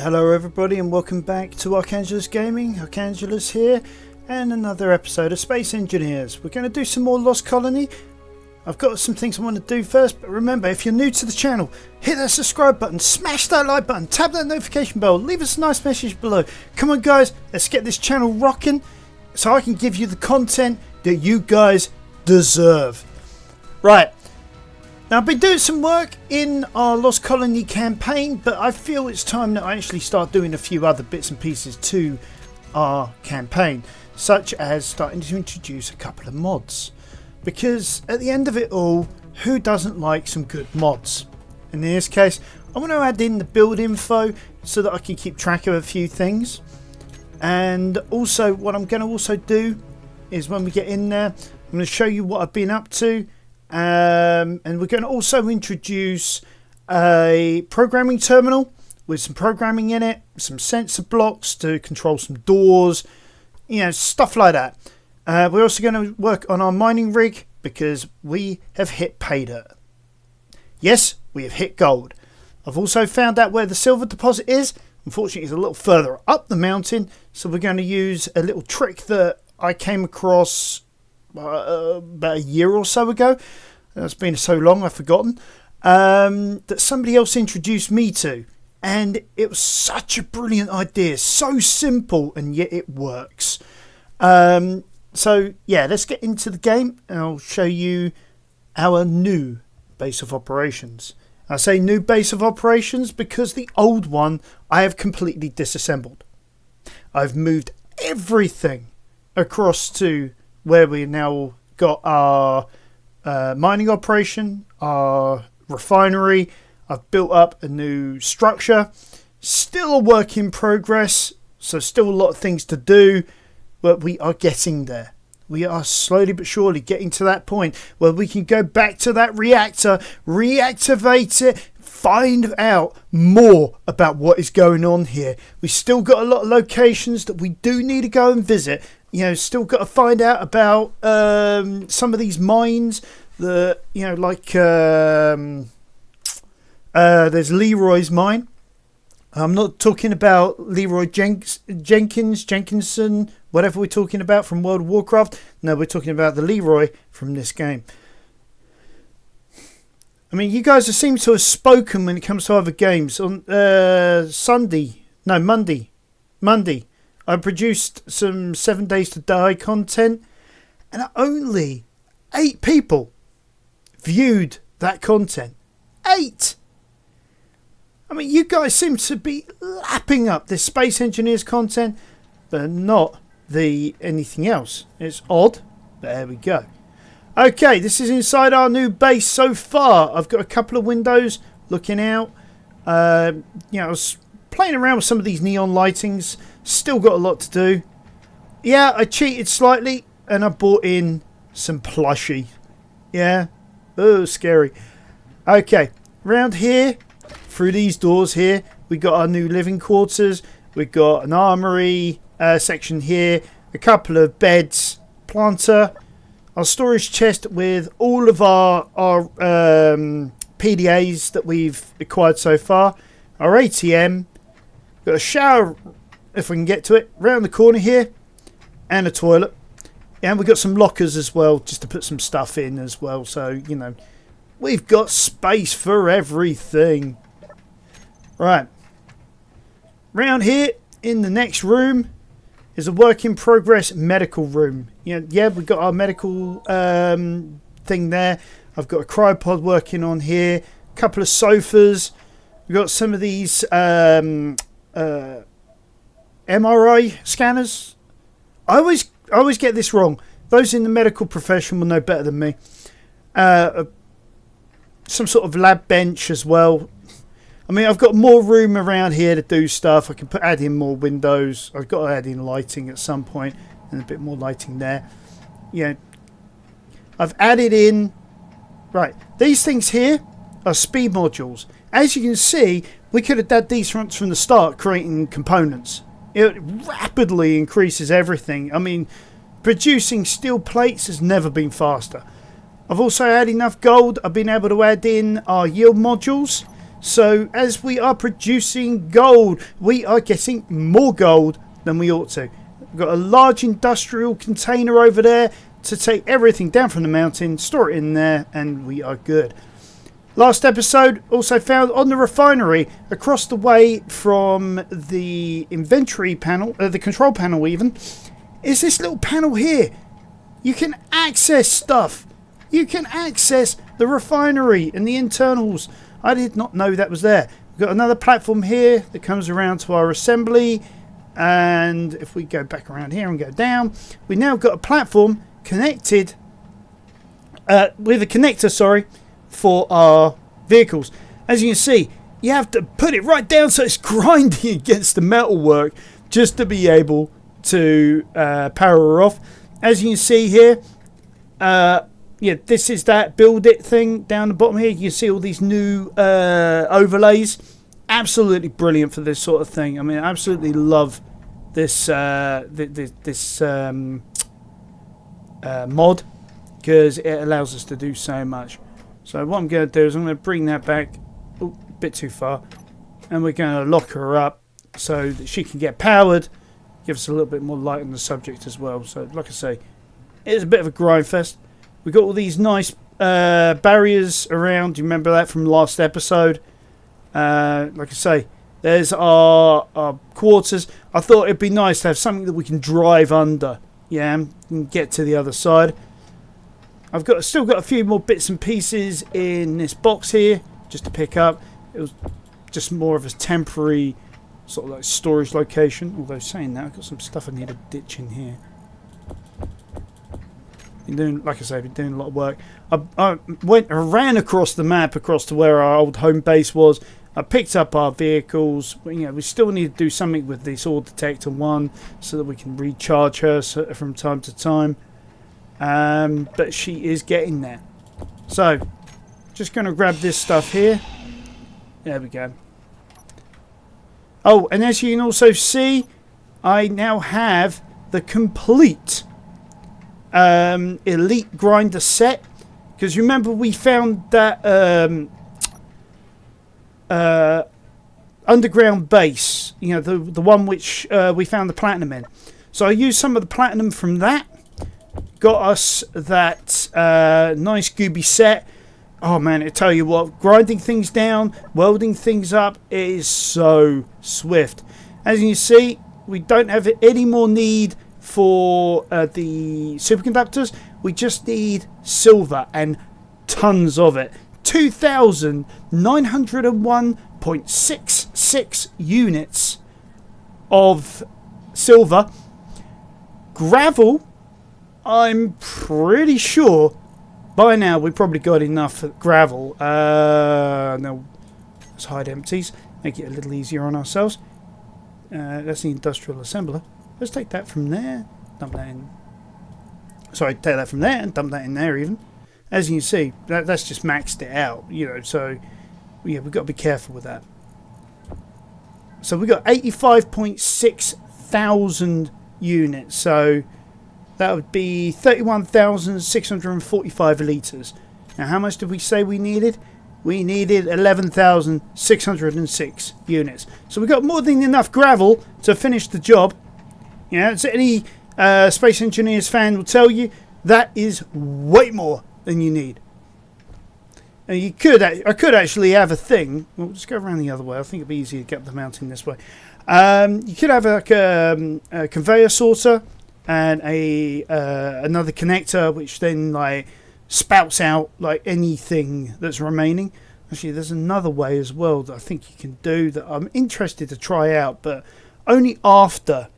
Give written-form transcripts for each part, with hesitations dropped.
Hello everybody and welcome back to Archangelus Gaming. Archangelus here and another episode of Space Engineers. We're going to do some more Lost Colony. I've got some things I want to do first, but remember, if you're new to the channel, hit that subscribe button, smash that like button, tap that notification bell, leave us a nice message below. Come on guys, let's get this channel rocking so I can give you the content that you guys deserve. Right. Now, I've been doing some work in our Lost Colony campaign, but I feel it's time that I actually start doing a few other bits and pieces to our campaign, such as starting to introduce a couple of mods. Because at the end of it all, who doesn't like some good mods? In this case, I want to add in the build info so that I can keep track of a few things. And also, what I'm going to also do is when we get in there, I'm going to show you what I've been up to. And we're going to also introduce a programming terminal with some programming in it, some sensor blocks to control some doors, you know, stuff like that. We're also going to work on our mining rig because we have hit pay dirt. Yes, we have hit gold. I've also found out where the silver deposit is. Unfortunately, it's a little further up the mountain, so we're going to use a little trick that I came across about a year or so ago. It's been so long I've forgotten, that somebody else introduced me to, and it was such a brilliant idea, so simple, and yet it works. So yeah, let's get into the game and I'll show you our new base of operations. I say new base of operations because the old one I have completely disassembled. I've moved everything across to where we now got our mining operation, our refinery. I've built up a new structure. Still a work in progress, so still a lot of things to do, but we are getting there. We are slowly but surely getting to that point where we can go back to that reactor, reactivate it, find out more about what is going on here. We still got a lot of locations that we do need to go and visit. You know, still got to find out about some of these mines that, you know, like there's Leroy's mine. I'm not talking about Leroy Jenkinson, whatever we're talking about from World of Warcraft. No, we're talking about the Leroy from this game. I mean, you guys seem to have spoken when it comes to other games. On Monday, I produced some 7 Days to Die content, and only 8 people viewed that content. 8! I mean, you guys seem to be lapping up this Space Engineers content, but not the anything else. It's odd, but there we go. Okay, this is inside our new base so far. I've got a couple of windows looking out. You know, I was playing around with some of these neon lightings. Still got a lot to do. Yeah, I cheated slightly and I bought in some plushie. Yeah. Oh, scary. Okay, round here, through these doors here, we got our new living quarters. We've got an armory section here, a couple of beds, planter, our storage chest with all of our PDAs that we've acquired so far, our ATM, got a shower if we can get to it, round the corner here, and a toilet. And we've got some lockers as well, just to put some stuff in as well. So, you know, we've got space for everything. Right. Round here, in the next room, is a work in progress medical room. You know, yeah, we've got our medical thing there. I've got a cryopod working on here, a couple of sofas. We've got some of these MRI scanners. I always get this wrong. Those in the medical profession will know better than me. Some sort of lab bench as well. I mean, I've got more room around here to do stuff. I can add in more windows. I've got to add in lighting at some point, and a bit more lighting there. Yeah, I've added in. Right, these things here are speed modules. As you can see, we could have done these from the start, creating components. It rapidly increases everything. I mean, producing steel plates has never been faster. I've also had enough gold. I've been able to add in our yield modules. So as we are producing gold, we are getting more gold than we ought to. We've got a large industrial container over there to take everything down from the mountain, store it in there, and we are good. Last episode also found on the refinery across the way from the inventory panel, the control panel even, is this little panel here. You can access stuff. You can access the refinery and the internals. I did not know that was there. We've got another platform here that comes around to our assembly. And if we go back around here and go down, we now got a platform connected with a connector, for our vehicles. As you can see, you have to put it right down so it's grinding against the metalwork just to be able to power her off. As you can see here, this is that build it thing down the bottom here. You can see all these new overlays. Absolutely brilliant for this sort of thing. I mean, I absolutely love this mod because it allows us to do so much. So what I'm going to do is I'm going to bring that back a bit too far, and we're going to lock her up so that she can get powered. Give us a little bit more light on the subject as well. So like I say, it's a bit of a grind fest. We've got all these nice barriers around. Do you remember that from last episode? Like I say, there's our quarters. I thought it'd be nice to have something that we can drive under, and get to the other side. I've still got a few more bits and pieces in this box here just to pick up. It was just more of a temporary sort of like storage location. Although saying that, I've got some stuff I need to ditch in here. Like I say, I've been doing a lot of work. I ran across the map across to where our old home base was. I picked up our vehicles. We still need to do something with this ore detector one so that we can recharge her from time to time. But she is getting there. So, just going to grab this stuff here. There we go. Oh, and as you can also see, I now have the complete elite grinder set. Because remember we found that underground base, the one which we found the platinum in. So I used some of the platinum from that. Got us that nice gooby set. Oh man, I tell you what, grinding things down, welding things up is so swift. As you can see, we don't have any more need for the superconductors. We just need silver and tons of it. 2,901.66 units of silver. Gravel, I'm pretty sure by now we've probably got enough gravel. No, let's hide empties. Make it a little easier on ourselves. That's the industrial assembler. Let's take that from there. Dump that in. Sorry, take that from there and dump that in there even. As you can see, that's just maxed it out, so yeah, we've got to be careful with that. So we've got 85.6 thousand units, so that would be 31,645 litres. Now how much did we say we needed? We needed 11,606 units. So we've got more than enough gravel to finish the job. So any Space Engineers fan will tell you that is way more than you need. And I could actually have a thing. We'll just go around the other way. I think it'd be easier to get up the mountain this way. You could have like a conveyor sorter and another connector, which then like spouts out like anything that's remaining. Actually, there's another way as well that I think you can do that I'm interested to try out, but only after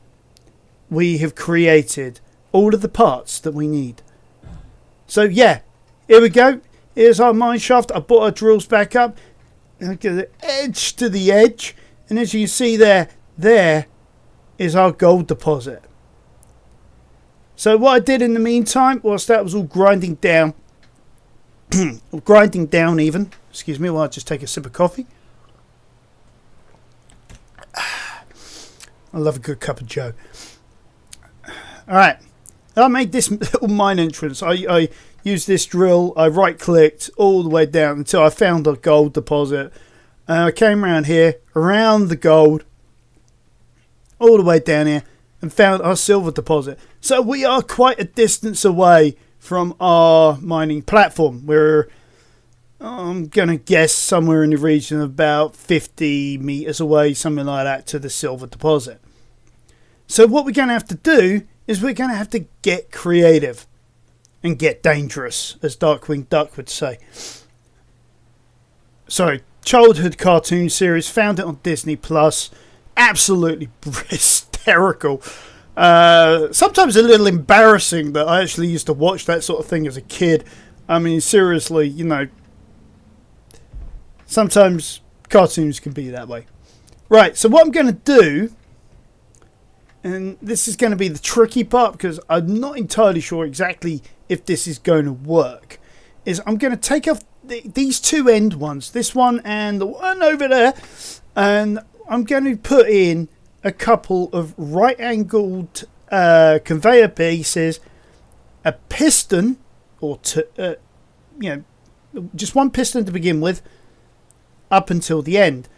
we have created all of the parts that we need. So yeah, here we go. Here's our mine shaft. I brought our drills back up. Get the edge to the edge. And as you can see there is our gold deposit. So what I did in the meantime, whilst that was all grinding down, grinding down even, excuse me while I just take a sip of coffee. I love a good cup of joe. Alright, I made this little mine entrance. I used this drill, I right clicked all the way down until I found a gold deposit. I came around here, around the gold, all the way down here, and found our silver deposit. So we are quite a distance away from our mining platform. We're, I'm going to guess, somewhere in the region of about 50 meters away, something like that, to the silver deposit. So what we're going to have to do is we're going to have to get creative and get dangerous, as Darkwing Duck would say. Sorry, childhood cartoon series, found it on Disney Plus. Absolutely hysterical. Sometimes a little embarrassing that I actually used to watch that sort of thing as a kid. I mean, seriously, you know, sometimes cartoons can be that way. Right, so what I'm going to do, and this is going to be the tricky part because I'm not entirely sure exactly if this is going to work, is I'm going to take off these two end ones, this one and the one over there, and I'm going to put in a couple of right-angled conveyor pieces, a piston, or just one piston to begin with, up until the end.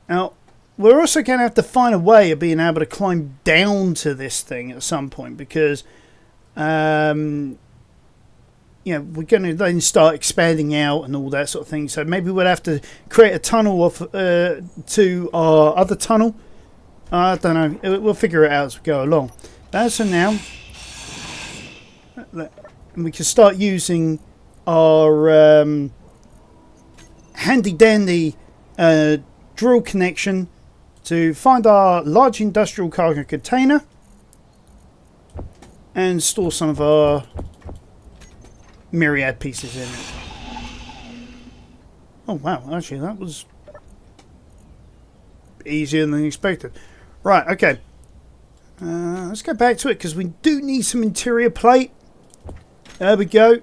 Now, we're also going to have to find a way of being able to climb down to this thing at some point because, we're going to then start expanding out and all that sort of thing. So maybe we'll have to create a tunnel off to our other tunnel. I don't know. We'll figure it out as we go along. That's for now. We can start using our handy-dandy drill connection to find our large industrial cargo container and store some of our myriad pieces in it. Oh wow, actually that was easier than expected. Right, okay. Let's go back to it because we do need some interior plate. There we go.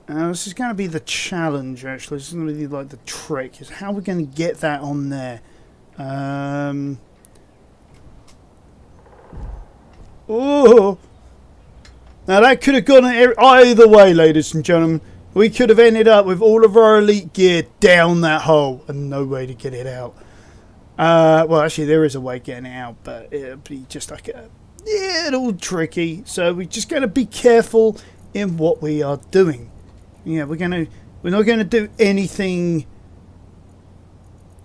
This is going to be the challenge, actually. This is going to be like the trick, is how we're going to get that on there. Oh! Now that could have gone either way, ladies and gentlemen. We could have ended up with all of our elite gear down that hole and no way to get it out. Well, actually, there is a way of getting it out, but it'll be just like a little tricky. So we're just going to be careful in what we are doing. Yeah, we're not going to do anything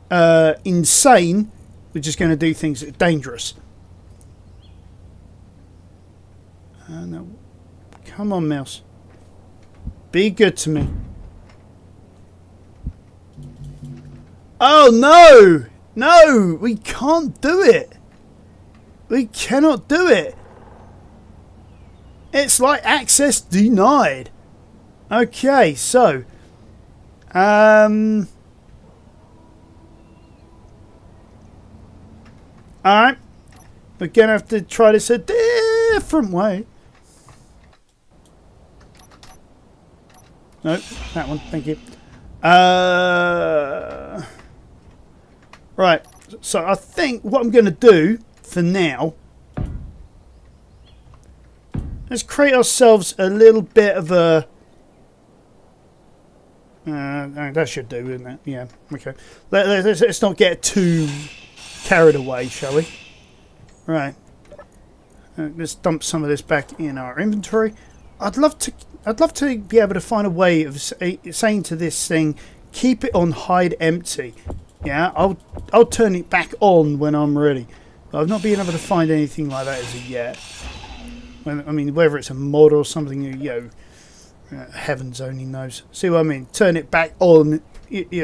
insane. We're just going to do things that are dangerous. No, come on, mouse. Be good to me. Oh no! No, we can't do it. We cannot do it. It's like access denied. Okay, so alright. We're gonna have to try this a different way. No, that one, thank you. Right, so I think what I'm gonna do for now, let's create ourselves a little bit of a that should do, isn't it? Yeah, okay. Let's not get too carried away, shall we? Right. Let's dump some of this back in our inventory. I'd love to be able to find a way of saying to this thing, keep it on hide empty. Yeah, I'll turn it back on when I'm ready. But I've not been able to find anything like that as of yet. I mean, whether it's a mod or something, heavens only knows. See what I mean? Turn it back on,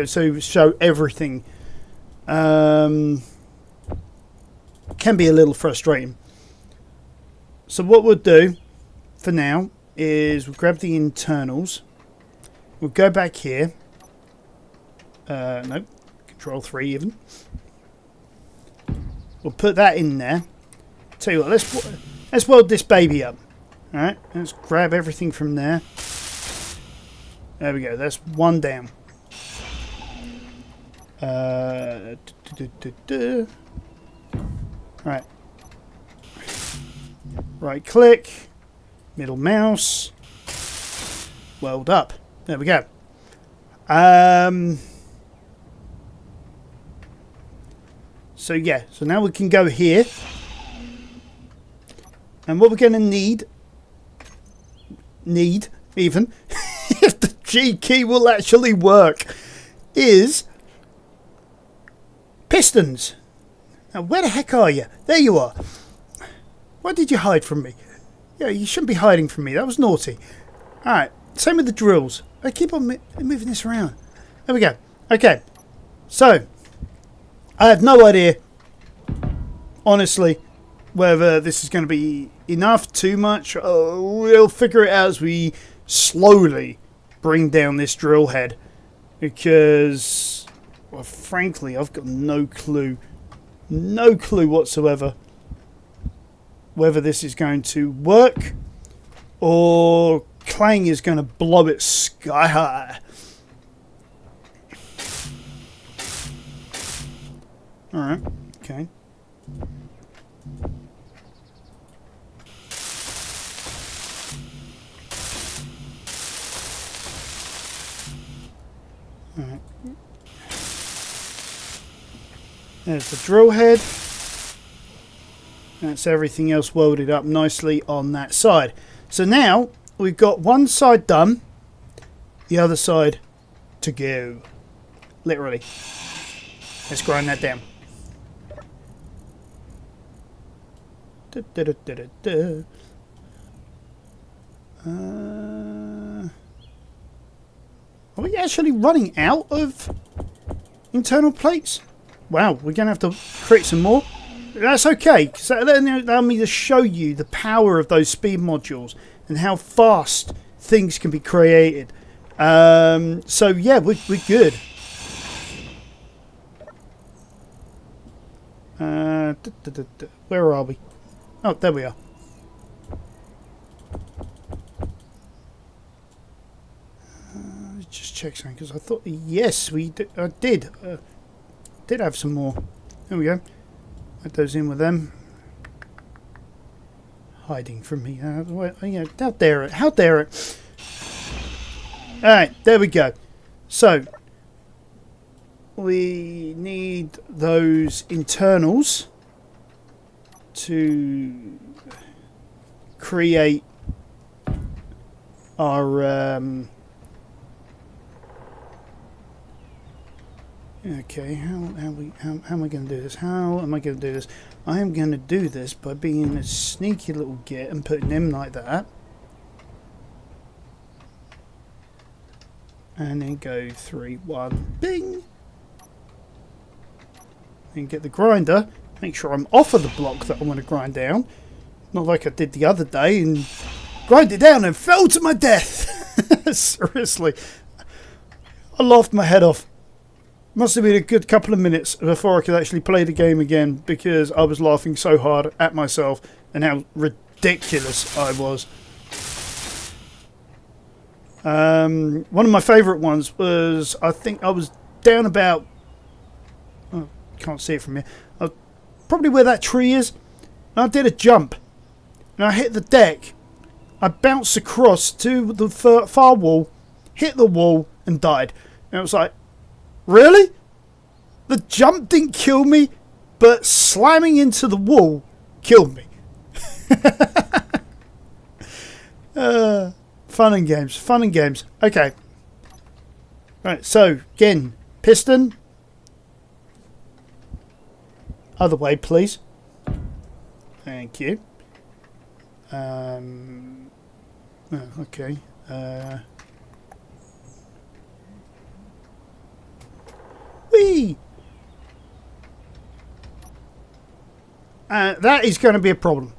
so show everything. Can be a little frustrating. So what we'll do for now is we'll grab the internals. We'll go back here. Nope. Control 3 even. We'll put that in there. Tell you what, let's weld this baby up. Alright, let's grab everything from there. There we go, that's one down. Right. Right click, middle mouse, weld up. There we go. So yeah, so now we can go here. And what we're going to need even, if the G key will actually work, is pistons. Now, where the heck are you? There you are. Why did you hide from me? Yeah, you shouldn't be hiding from me. That was naughty. Alright, same with the drills. I keep on moving this around. There we go. Okay, so I have no idea, honestly, whether this is going to be enough, too much. We'll figure it out as we slowly bring down this drill head. Because, well, frankly, I've got no clue. No clue whatsoever whether this is going to work or Clang is going to blow it sky high. Alright, okay. Alright. There's the drill head. That's everything else welded up nicely on that side. So now we've got one side done, the other side to go. Literally. Let's grind that down. Are we actually running out of internal plates? Wow, we're going to have to create some more. That's okay, because that'll allow me to show you the power of those speed modules and how fast things can be created. So yeah, we're good. Where are we? Oh, there we are. Just check something, because I thought, yes, we did. I did have some more. There we go. Add those in with them. Hiding from me. Yeah, how dare it? How dare it? Alright, there we go. So, we need those internals to create our okay, how am I going to do this? How am I going to do this? I am going to do this by being a sneaky little git and putting them like that. And then go 3, 1, bing! And get the grinder. Make sure I'm off of the block that I want to grind down. Not like I did the other day and grind it down and fell to my death. Seriously. I laughed my head off. Must have been a good couple of minutes before I could actually play the game again because I was laughing so hard at myself and how ridiculous I was. One of my favourite ones was, I think I was down about, oh, can't see it from here, probably where that tree is, and I did a jump and I hit the deck. I bounced across to the far wall, hit the wall and died. And it was like, really? The jump didn't kill me, but slamming into the wall killed me. Fun and games. Fun and games. Okay. Right, so, again, piston. Other way, please. Thank you. Okay. Whee! That is going to be a problem.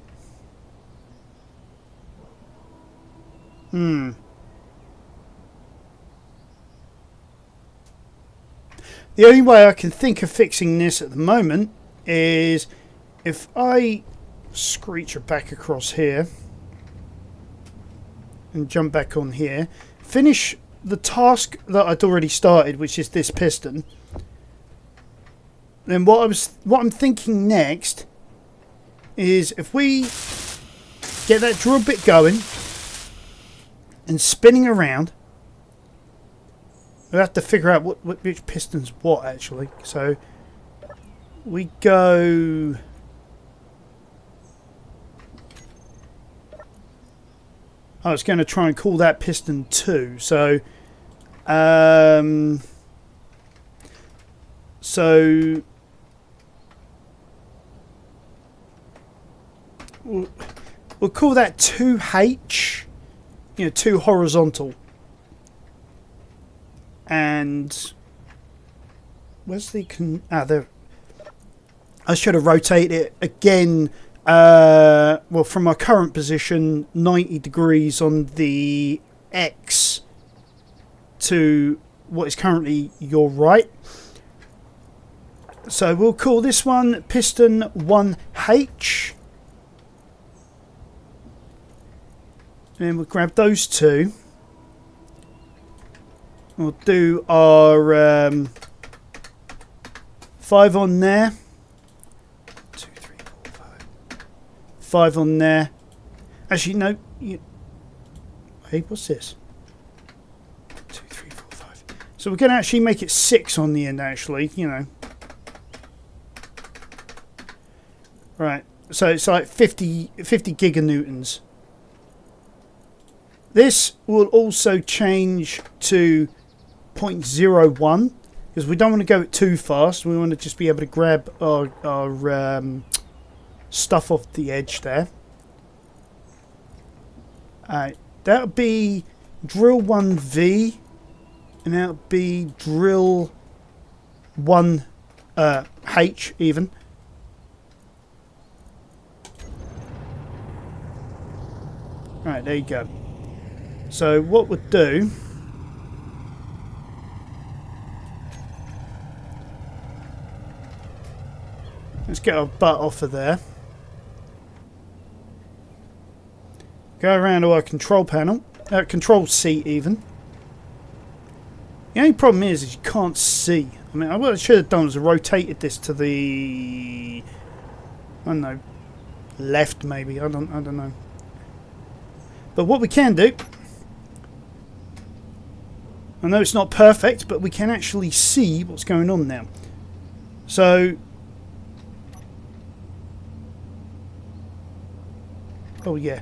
The only way I can think of fixing this at the moment is if I screech it back across here and jump back on here, finish the task that I'd already started, which is this piston. Then what I'm thinking next is if we get that drill bit going and spinning around, we'll have to figure out which piston's what actually. So we go... I was going to try and call that piston 2. So we'll call that 2H, 2 horizontal. And where's the there? I should have rotated it again. Well, from our current position, 90 degrees on the X to what is currently your right. So we'll call this one piston 1H. And then we'll grab those two. We'll do our 5 on there. 2, 3, 4, 5. 5 on there. Actually, no. Hey, what's this? 2, 3, 4, 5. So we're going to actually make it 6 on the end, actually, Right. So it's like 50 giganewtons. This will also change to 0.01 because we don't want to go too fast. We want to just be able to grab our stuff off the edge there. That'll be drill 1V, and that'll be drill 1H even. Right, there you go. So what we'll do, let's get our butt off of there. Go around to our control panel, control seat even. The only problem is you can't see. I mean, what I should have done was rotated this to the, I don't know, left maybe. I don't know. But what we can do, I know it's not perfect, but we can actually see what's going on now. So, oh yeah.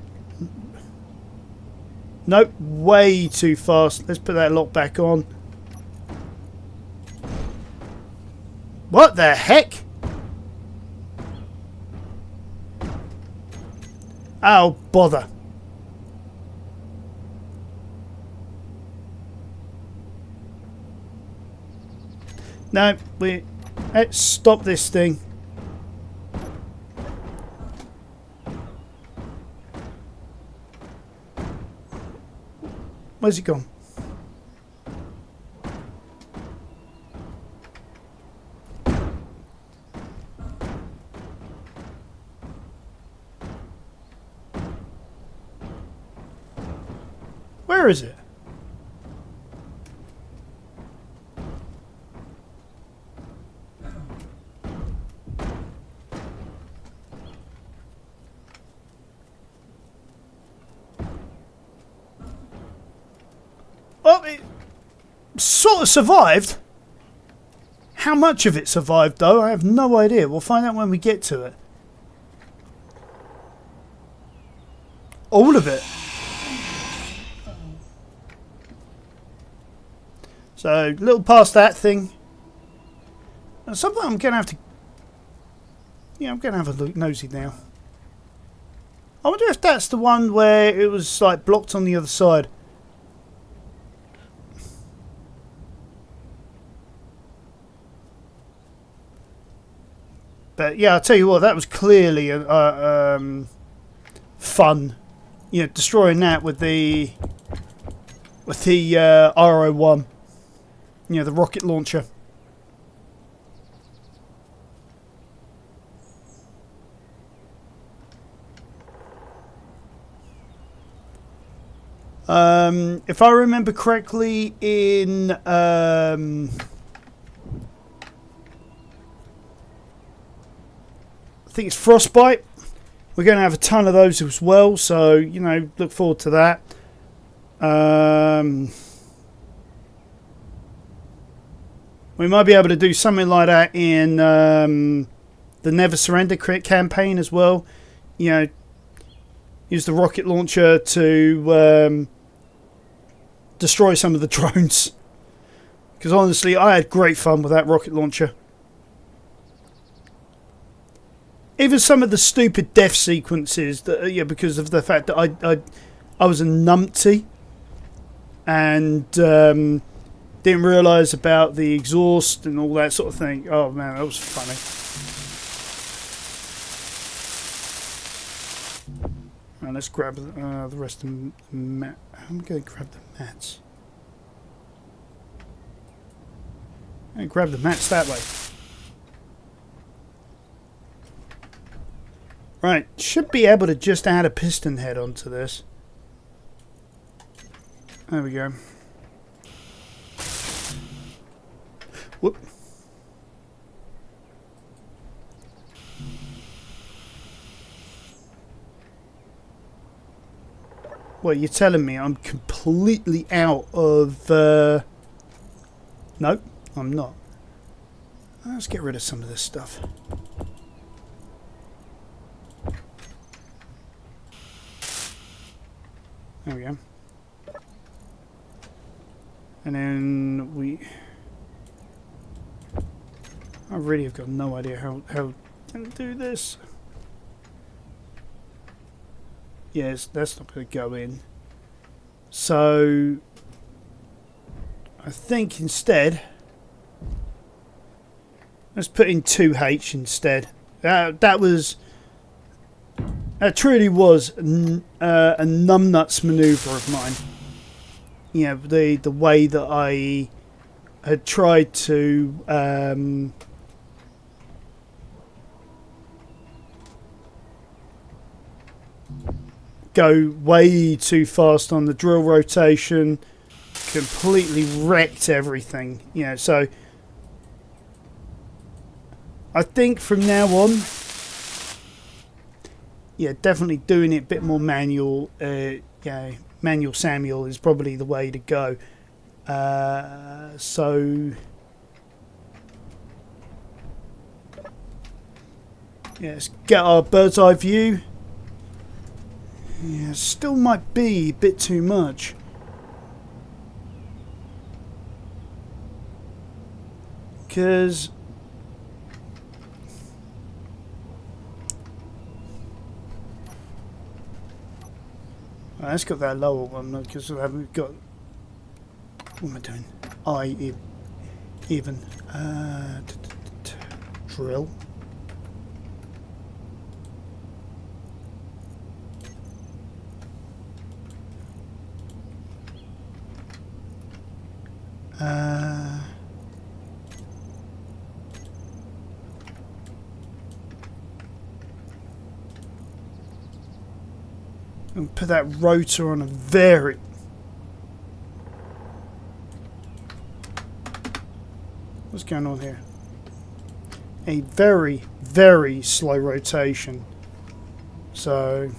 Nope, way too fast. Let's put that lock back on. What the heck? Oh, bother. No, let's stop this thing. Where's it gone? Where is it? Well, it sort of survived. How much of it survived, though, I have no idea. We'll find out when we get to it. All of it. So, a little past that thing. At some point I'm going to have to... Yeah, I'm going to have a look nosy now. I wonder if that's the one where it was, like, blocked on the other side. But yeah, I'll tell you what, that was clearly fun. Destroying that with the RO1. The rocket launcher. If I remember correctly, in I think it's Frostbite. We're going to have a ton of those as well, so look forward to that. We might be able to do something like that in the Never Surrender campaign as well. You know, use the rocket launcher to destroy some of the drones. Because honestly, I had great fun with that rocket launcher. Even some of the stupid death sequences, that, yeah, because of the fact that I was a numpty and didn't realise about the exhaust and all that sort of thing. Oh man, that was funny. Right, let's grab the rest of the mat. I'm going to grab the mats. I'm going to grab the mats that way. Right, should be able to just add a piston head onto this. There we go. Whoop. What, you're telling me I'm completely out of... Nope, I'm not. Let's get rid of some of this stuff. There we go. And then I really have got no idea how to do this. Yes, that's not going to go in. So I think instead, let's put in 2H instead. That truly was a numbnuts manoeuvre of mine. You know, the way that I had tried to go way too fast on the drill rotation, completely wrecked everything. You know, so I think from now on, yeah, definitely doing it a bit more manual. Yeah, manual Samuel is probably the way to go. So yeah, let's get our bird's eye view. Yeah, still might be a bit too much. Because let's get that lower one because we haven't got. What am I doing? Even drill. And put that rotor on a very... What's going on here? A very, very slow rotation. So...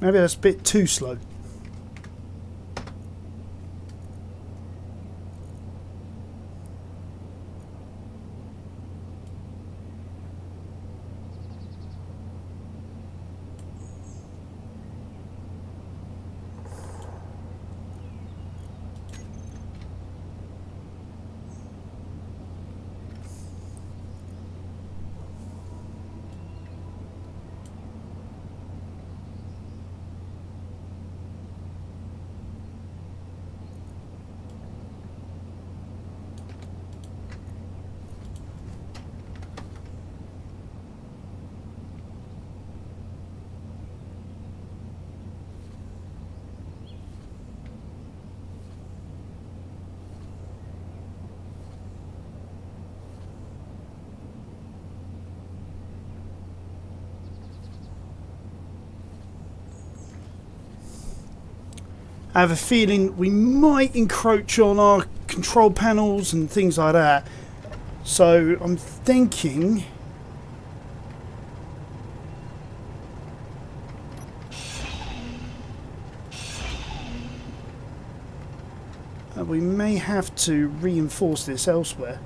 maybe that's a bit too slow. I have a feeling we might encroach on our control panels and things like that. So I'm thinking we may have to reinforce this elsewhere.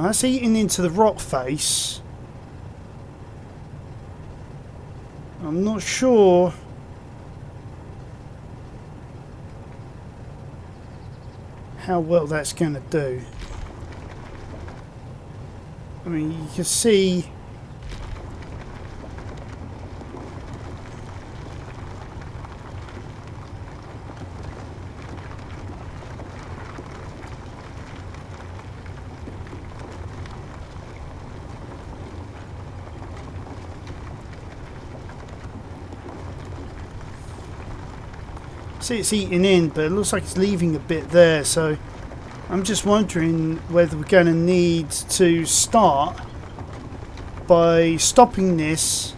That's eating into the rock face. I'm not sure how well that's going to do. I mean, you can see it's eating in, but it looks like it's leaving a bit there, so I'm just wondering whether we're going to need to start by stopping this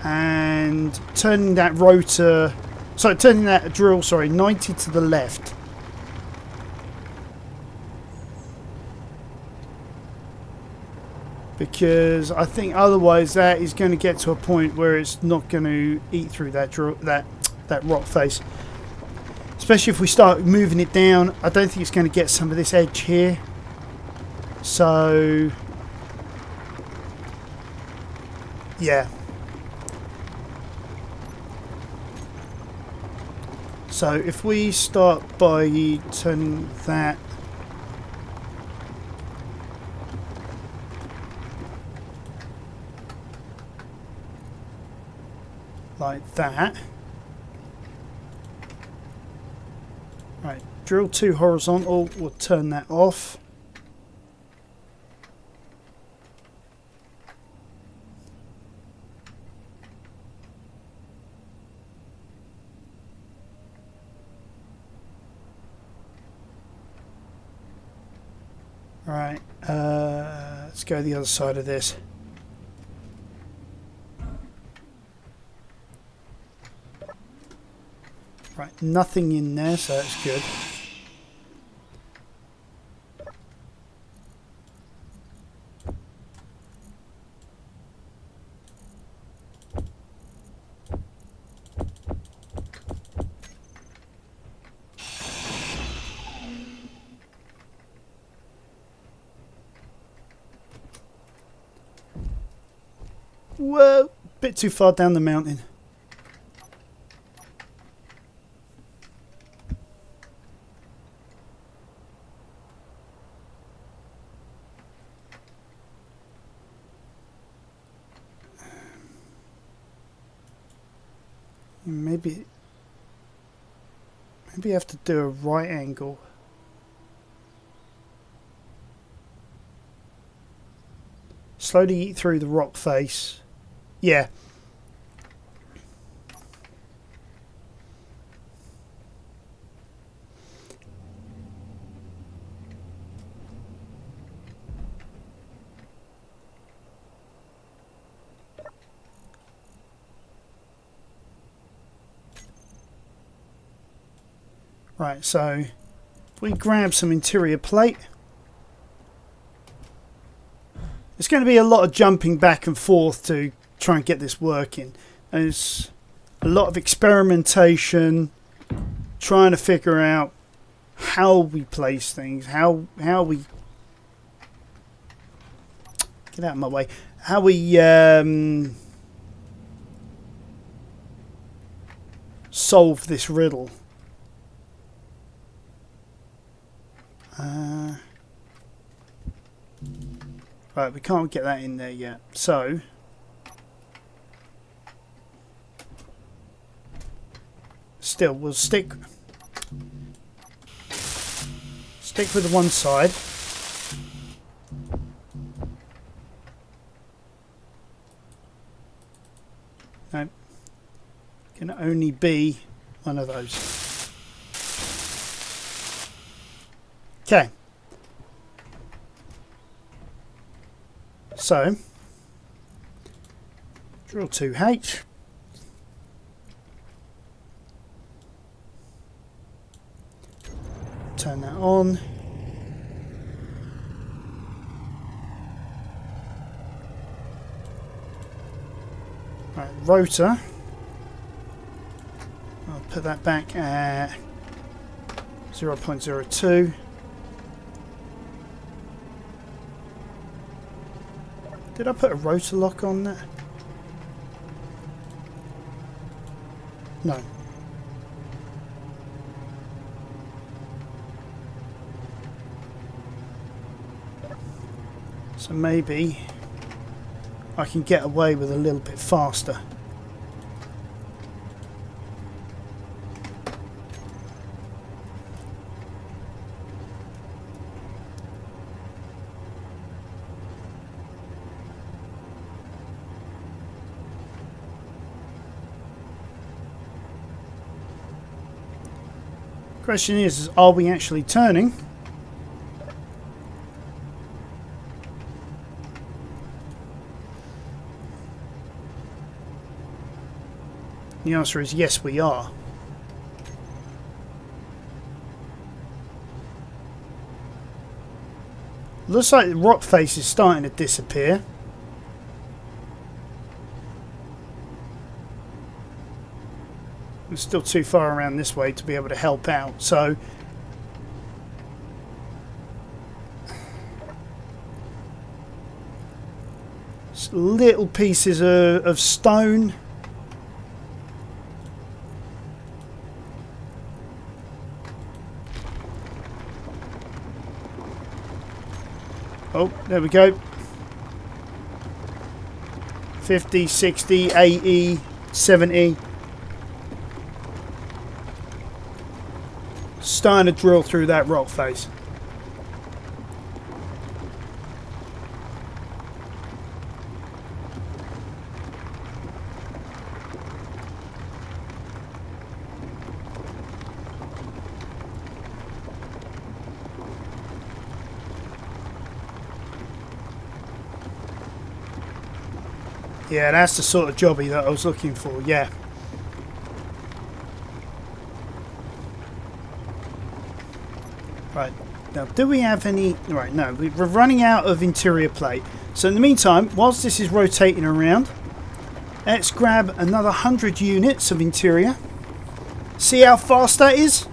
and turning that rotor, turning that drill, 90 to the left. Because I think otherwise that is going to get to a point where it's not going to eat through that that rock face. Especially if we start moving it down, I don't think it's going to get some of this edge here. So, yeah. So if we start by turning that like that. Right, drill 2 horizontal, we'll turn that off. Right, let's go the other side of this. Right, nothing in there, so that's good. Whoa, bit too far down the mountain. Maybe you have to do a right angle. Slowly eat through the rock face. Yeah. Right, so if we grab some interior plate, it's going to be a lot of jumping back and forth to try and get this working. There's a lot of experimentation, trying to figure out how we place things, how we get out of my way. How we solve this riddle. Right, we can't get that in there yet. So still, we'll stick with the one side. No, can only be one of those. Okay. So, drill 2H. Turn that on. Right, rotor. I'll put that back at 0.02. Did I put a rotor lock on that? No. So maybe I can get away with a little bit faster. Question is are we actually turning? The answer is yes, we are. Looks like the rock face is starting to disappear. We're still too far around this way to be able to help out, so just little pieces of stone. Oh, there we go. 50, 60, 80, 70. Starting to drill through that rock face. Yeah, that's the sort of jobby that I was looking for, yeah. Right, now do we have any... Right, no, we're running out of interior plate. So in the meantime, whilst this is rotating around, let's grab another 100 units of interior. See how fast that is?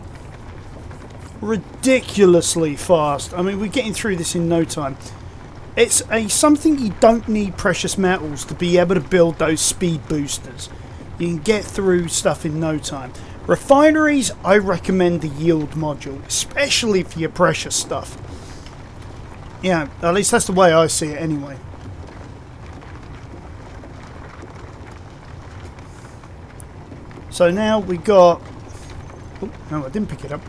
Ridiculously fast. I mean, we're getting through this in no time. It's something you don't need precious metals to be able to build those speed boosters. You can get through stuff in no time. Refineries, I recommend the yield module, especially for your precious stuff. Yeah, at least that's the way I see it anyway. So now we got... Oh, no, I didn't pick it up.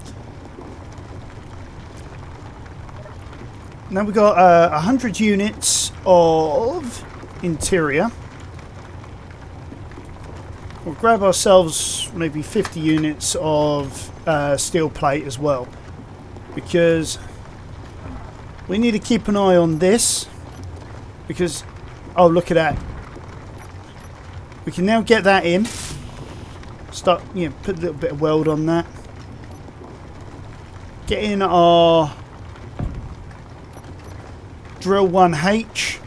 Now we've got 100 units of interior. We'll grab ourselves maybe 50 units of steel plate as well, because we need to keep an eye on this, because oh, look at that, we can now get that in, start, you know, put a little bit of weld on that, get in our drill 1H.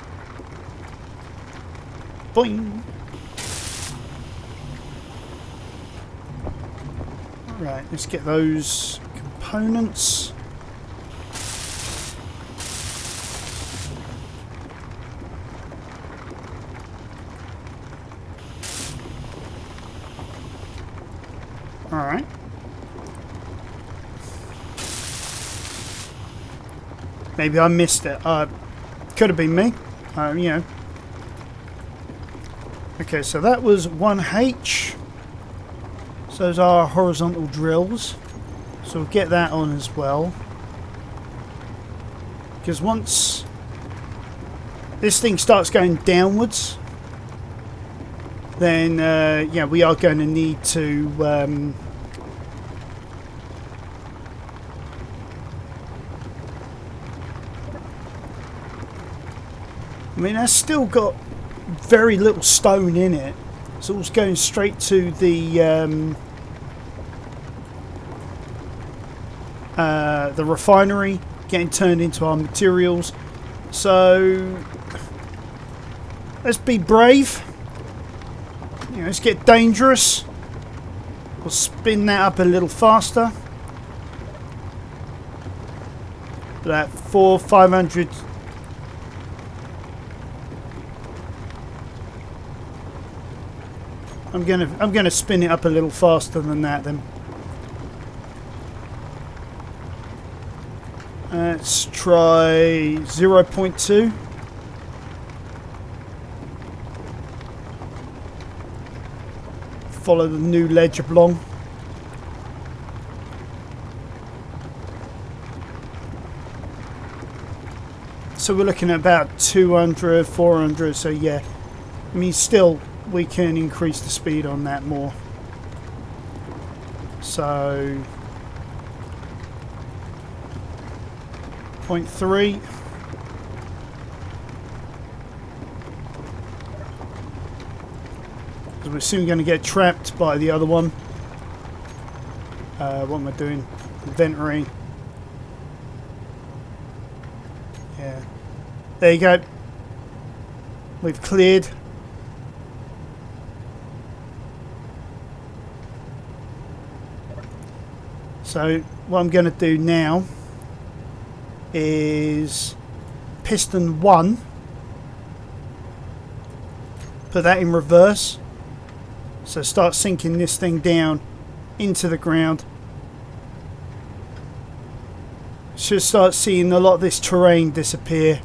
Boing. Right, let's get those components. Maybe I missed it. Could have been me. You know. Okay, so that was 1H. So those are horizontal drills. So we'll get that on as well. Because once this thing starts going downwards, then yeah, we are going to need to I mean, that's still got very little stone in it. It's all going straight to the refinery, getting turned into our materials. So let's be brave. You know, let's get dangerous. We'll spin that up a little faster. That 500. I'm gonna spin it up a little faster than that then. Let's try 0.2. Follow the new ledge along. So we're looking at about 200, 400. So yeah, I mean, still we can increase the speed on that more. So 0.3. Because we're soon going to get trapped by the other one. What am I doing? Inventory. Yeah. There you go. We've cleared. So what I'm going to do now is piston 1, put that in reverse, so start sinking this thing down into the ground. Should start seeing a lot of this terrain disappear.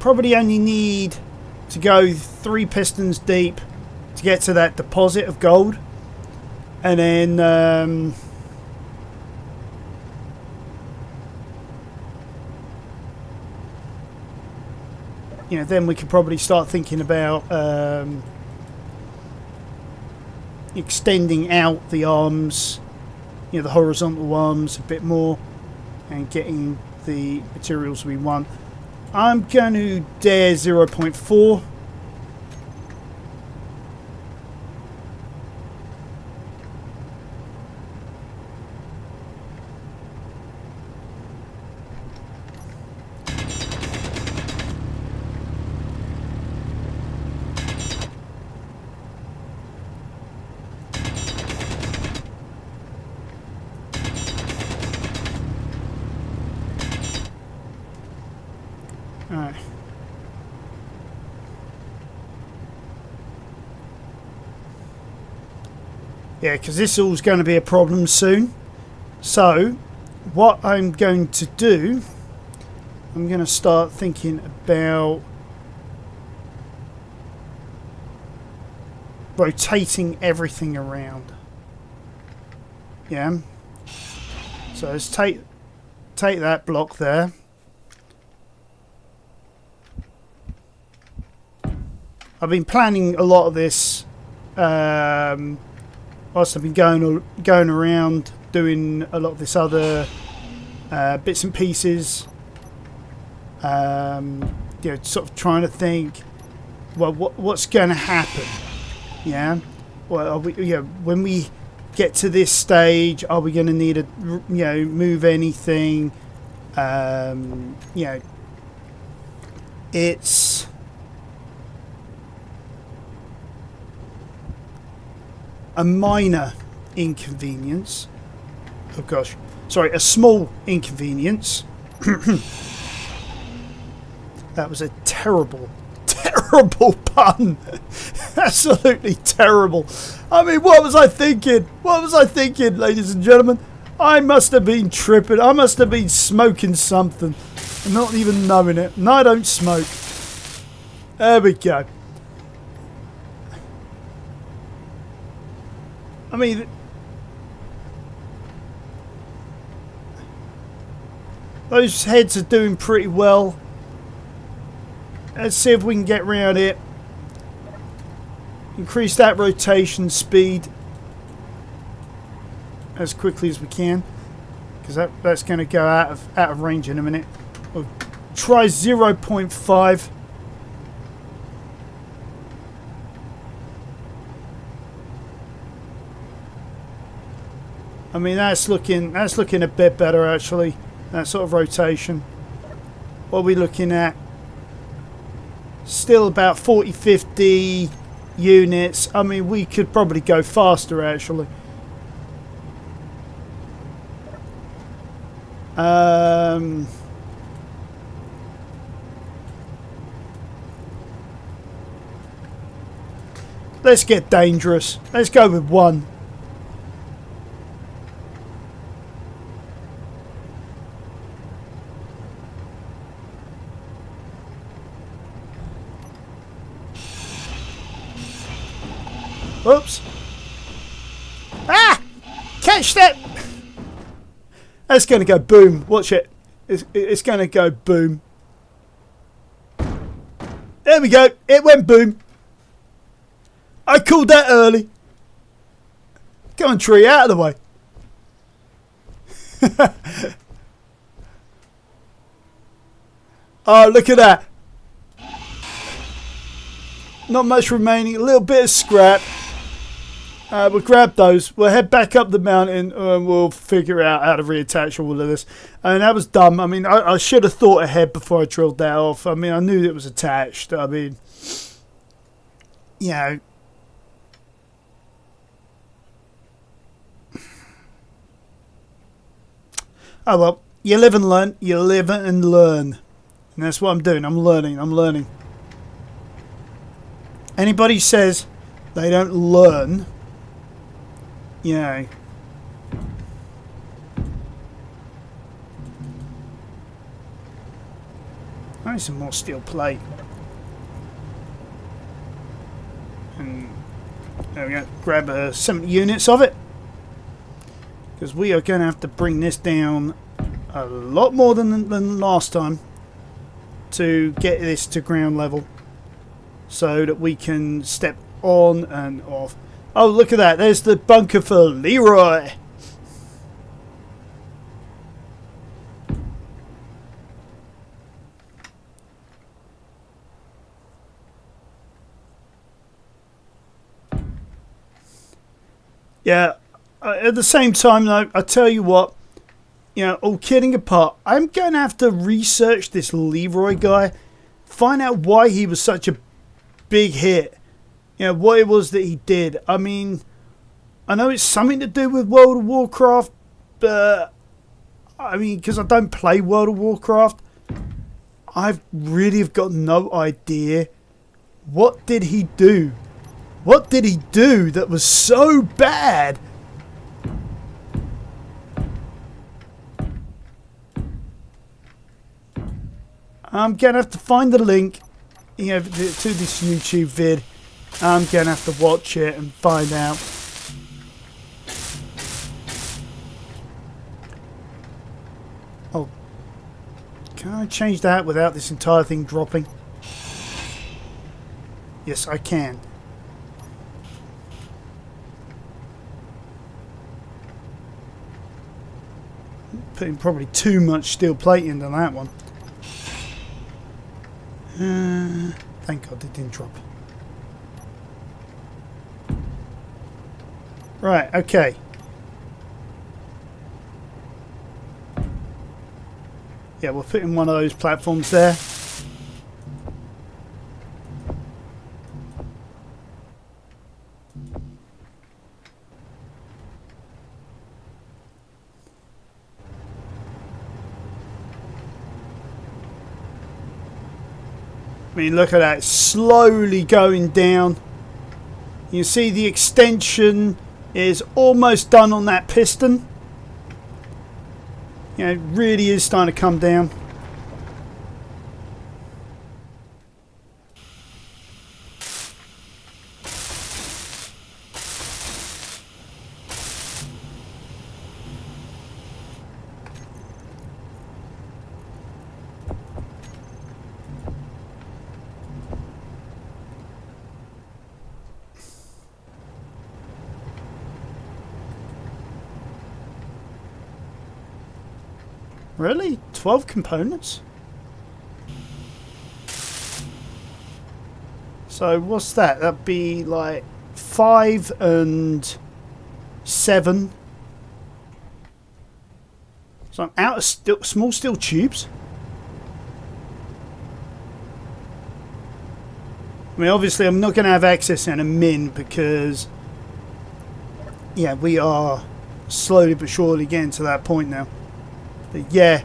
Probably only need to go 3 pistons deep to get to that deposit of gold, and then you know, then we could probably start thinking about extending out the arms, you know, the horizontal arms a bit more, and getting the materials we want. I'm going to dare 0.4. Alright. Yeah, because this all's going to be a problem soon. So, what I'm going to do, I'm going to start thinking about rotating everything around. Yeah. So let's take that block there. I've been planning a lot of this whilst I've been going around doing a lot of this other bits and pieces. You know, sort of trying to think, well, what's going to happen? Yeah. Well, are we, you know, when we get to this stage, are we going to need to, you know, move anything? You know, it's a minor inconvenience. Oh gosh, sorry, a small inconvenience. That was a terrible, terrible pun. Absolutely terrible. I mean, what was I thinking? What was I thinking, ladies and gentlemen? I must have been tripping. I must have been smoking something. I'm not even knowing it. No, I don't smoke. There we go. I mean, those heads are doing pretty well. Let's see if we can get around it. Increase that rotation speed as quickly as we can, because that's going to go out of range in a minute. We'll try 0.5. I mean, that's looking a bit better actually. That sort of rotation. What are we looking at? Still about 40-50 units. I mean, we could probably go faster actually. Let's get dangerous. Let's go with 1. Oops. Ah! Catch that! That's going to go boom. Watch it. It's going to go boom. There we go. It went boom. I called that early. Come on, tree, out of the way. Oh, look at that. Not much remaining. A little bit of scrap. We'll grab those. We'll head back up the mountain and we'll figure out how to reattach all of this. And that was dumb. I mean, I should have thought ahead before I drilled that off. I mean, I knew it was attached. I mean, you know. Oh well, you live and learn. You live and learn. And that's what I'm doing. I'm learning. I'm learning. Anybody says they don't learn, you know, I need some more steel plate. And there we go. Grab 70 units of it. Because we are going to have to bring this down a lot more than last time to get this to ground level, so that we can step on and off. Oh, look at that. There's the bunker for Leroy. Yeah. At the same time, though, I tell you what, you know, all kidding apart, I'm going to have to research this Leroy guy, find out why he was such a big hit. You know, what it was that he did. I mean, I know it's something to do with World of Warcraft, but I mean, because I don't play World of Warcraft, I've really have got no idea. What did he do? What did he do that was so bad? I'm going to have to find the link, you know, to this YouTube vid. I'm going to have to watch it and find out. Oh, can I change that without this entire thing dropping? Yes, I can. Putting probably too much steel plate into that one. Thank God it didn't drop. Right, okay. Yeah, we'll put in one of those platforms there. I mean, look at that. It's slowly going down. You see the extension is almost done on that piston. You know, it really is starting to come down. Really? 12 components? So what's that? That'd be like 5 and 7. So I'm out of small steel tubes. I mean, obviously I'm not going to have access in a min because, yeah, we are slowly but surely getting to that point now. But yeah,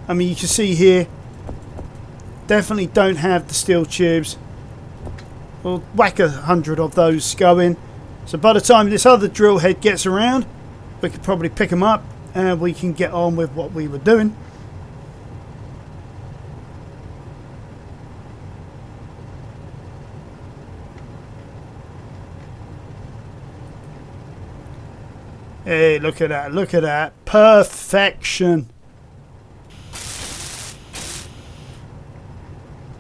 I mean, you can see here, definitely don't have the steel tubes. We'll whack 100 of those going. So by the time this other drill head gets around, we could probably pick them up and we can get on with what we were doing. Hey, look at that, look at that. Perfection.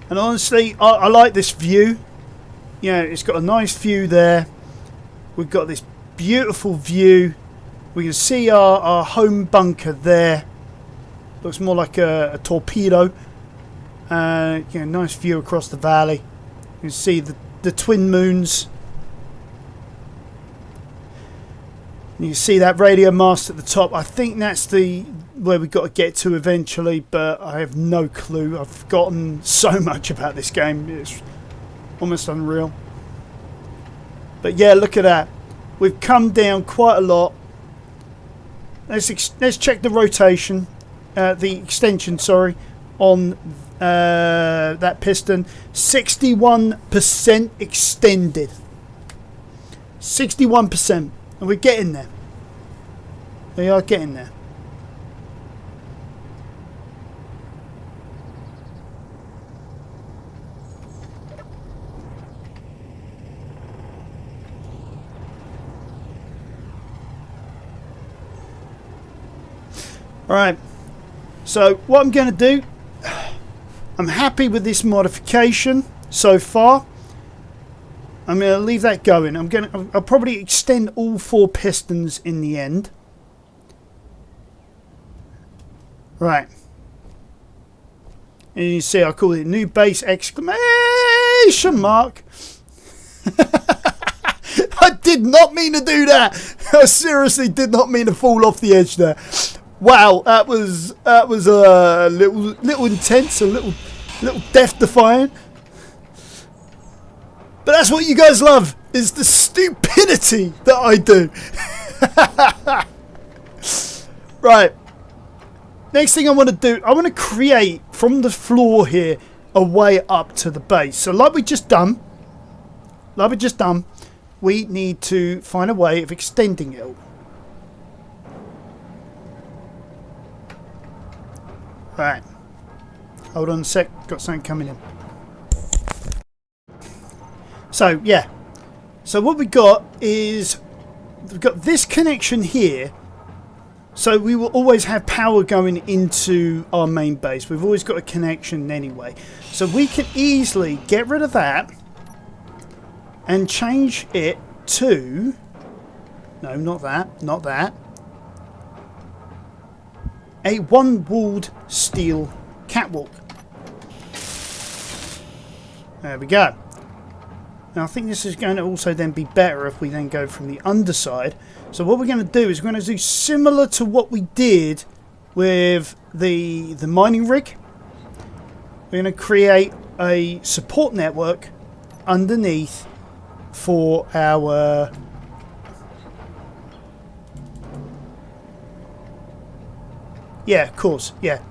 And honestly, I like this view. You know, it's got a nice view there. We've got this beautiful view. We can see our home bunker there. Looks more like a torpedo. You know, nice view across the valley. You can see the twin moons. You can see that radio mast at the top. I think that's where we've got to get to eventually, but I have no clue. I've forgotten so much about this game. It's almost unreal. But yeah, look at that. We've come down quite a lot. Let's check the rotation, the extension, sorry, on that piston. 61% extended. 61%. And we're getting there. We are getting there. Alright. So what I'm going to do, I'm happy with this modification so far. I'm going to leave that going. I'll probably extend all 4 pistons in the end. Right. And you see I call it new base exclamation mark. I did not mean to do that. I seriously did not mean to fall off the edge there. Wow, that was a little intense, a little death defying. But that's what you guys love, is the stupidity that I do. Right. Next thing I want to do, I want to create from the floor here a way up to the base. So like we just done, we need to find a way of extending it all. Right. Hold on a sec, got something coming in. So yeah, so what we got is we've got this connection here, so we will always have power going into our main base. We've always got a connection anyway, so we can easily get rid of that and change it to, no, not that, a one-walled steel catwalk. There we go. Now I think this is going to also then be better if we then go from the underside. So what we're going to do is we're going to do similar to what we did with the mining rig. We're going to create a support network underneath for our yeah, of course, yeah.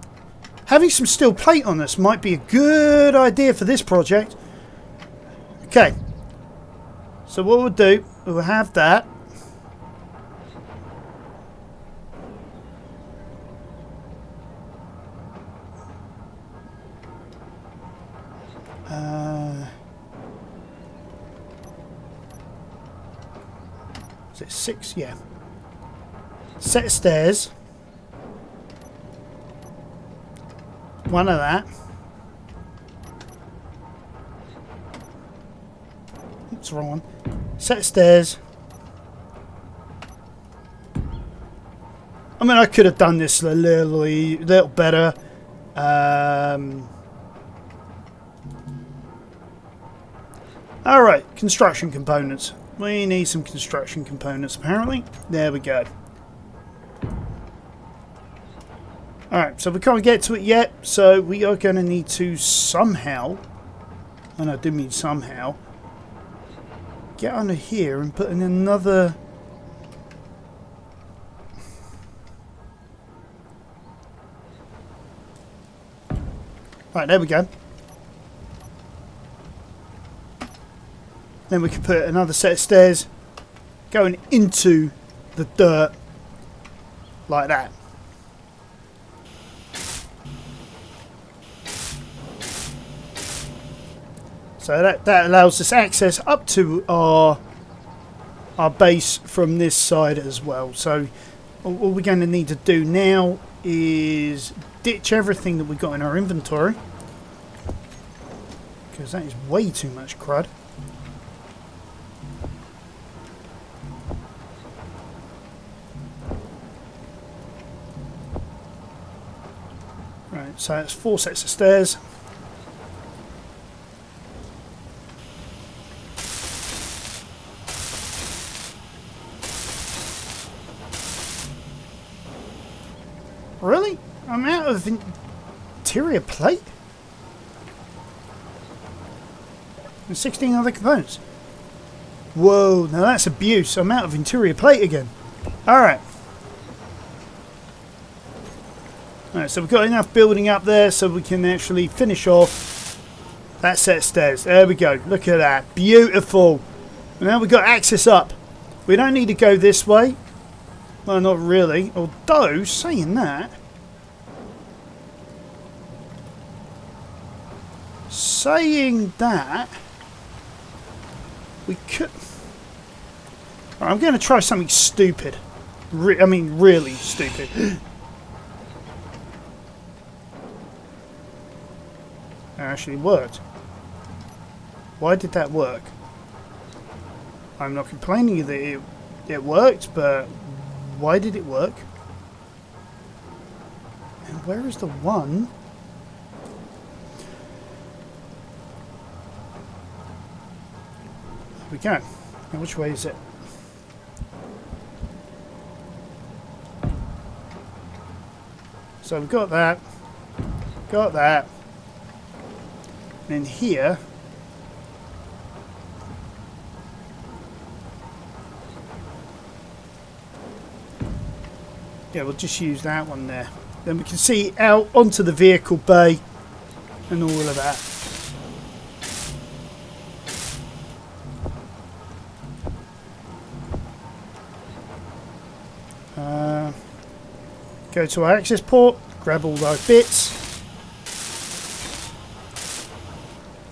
having some steel plate on this might be a good idea for this project. Okay. So what we'll do, we'll have that. Is it 6? Yeah. Set of stairs. One of that. Oops, wrong one. Set of stairs. I mean, I could have done this a little better. Alright, construction components. We need some construction components, apparently. There we go. Alright, so we can't get to it yet, so we are going to need to somehow, and I do mean somehow, get under here and put in another... Right, there we go. Then we can put another set of stairs going into the dirt like that. So that allows us access up to our base from this side as well. So all we're going to need to do now is ditch everything that we got in our inventory, because that is way too much crud. Right, so it's 4 sets of stairs. Really? I'm out of interior plate? And 16 other components. Whoa, now that's abuse. I'm out of interior plate again. Alright. Alright, so we've got enough building up there so we can actually finish off that set of stairs. There we go. Look at that. Beautiful. And now we've got access up. We don't need to go this way. Well, not really. Although, saying that... we could... Right, I'm going to try something stupid. I mean, really stupid. It actually worked. Why did that work? I'm not complaining that it worked, but why did it work? And where is the one? There we go. Now which way is it? So we've got that. Got that. And here... yeah, we'll just use that one there. Then we can see out onto the vehicle bay and all of that. Go to our access port, grab all those bits.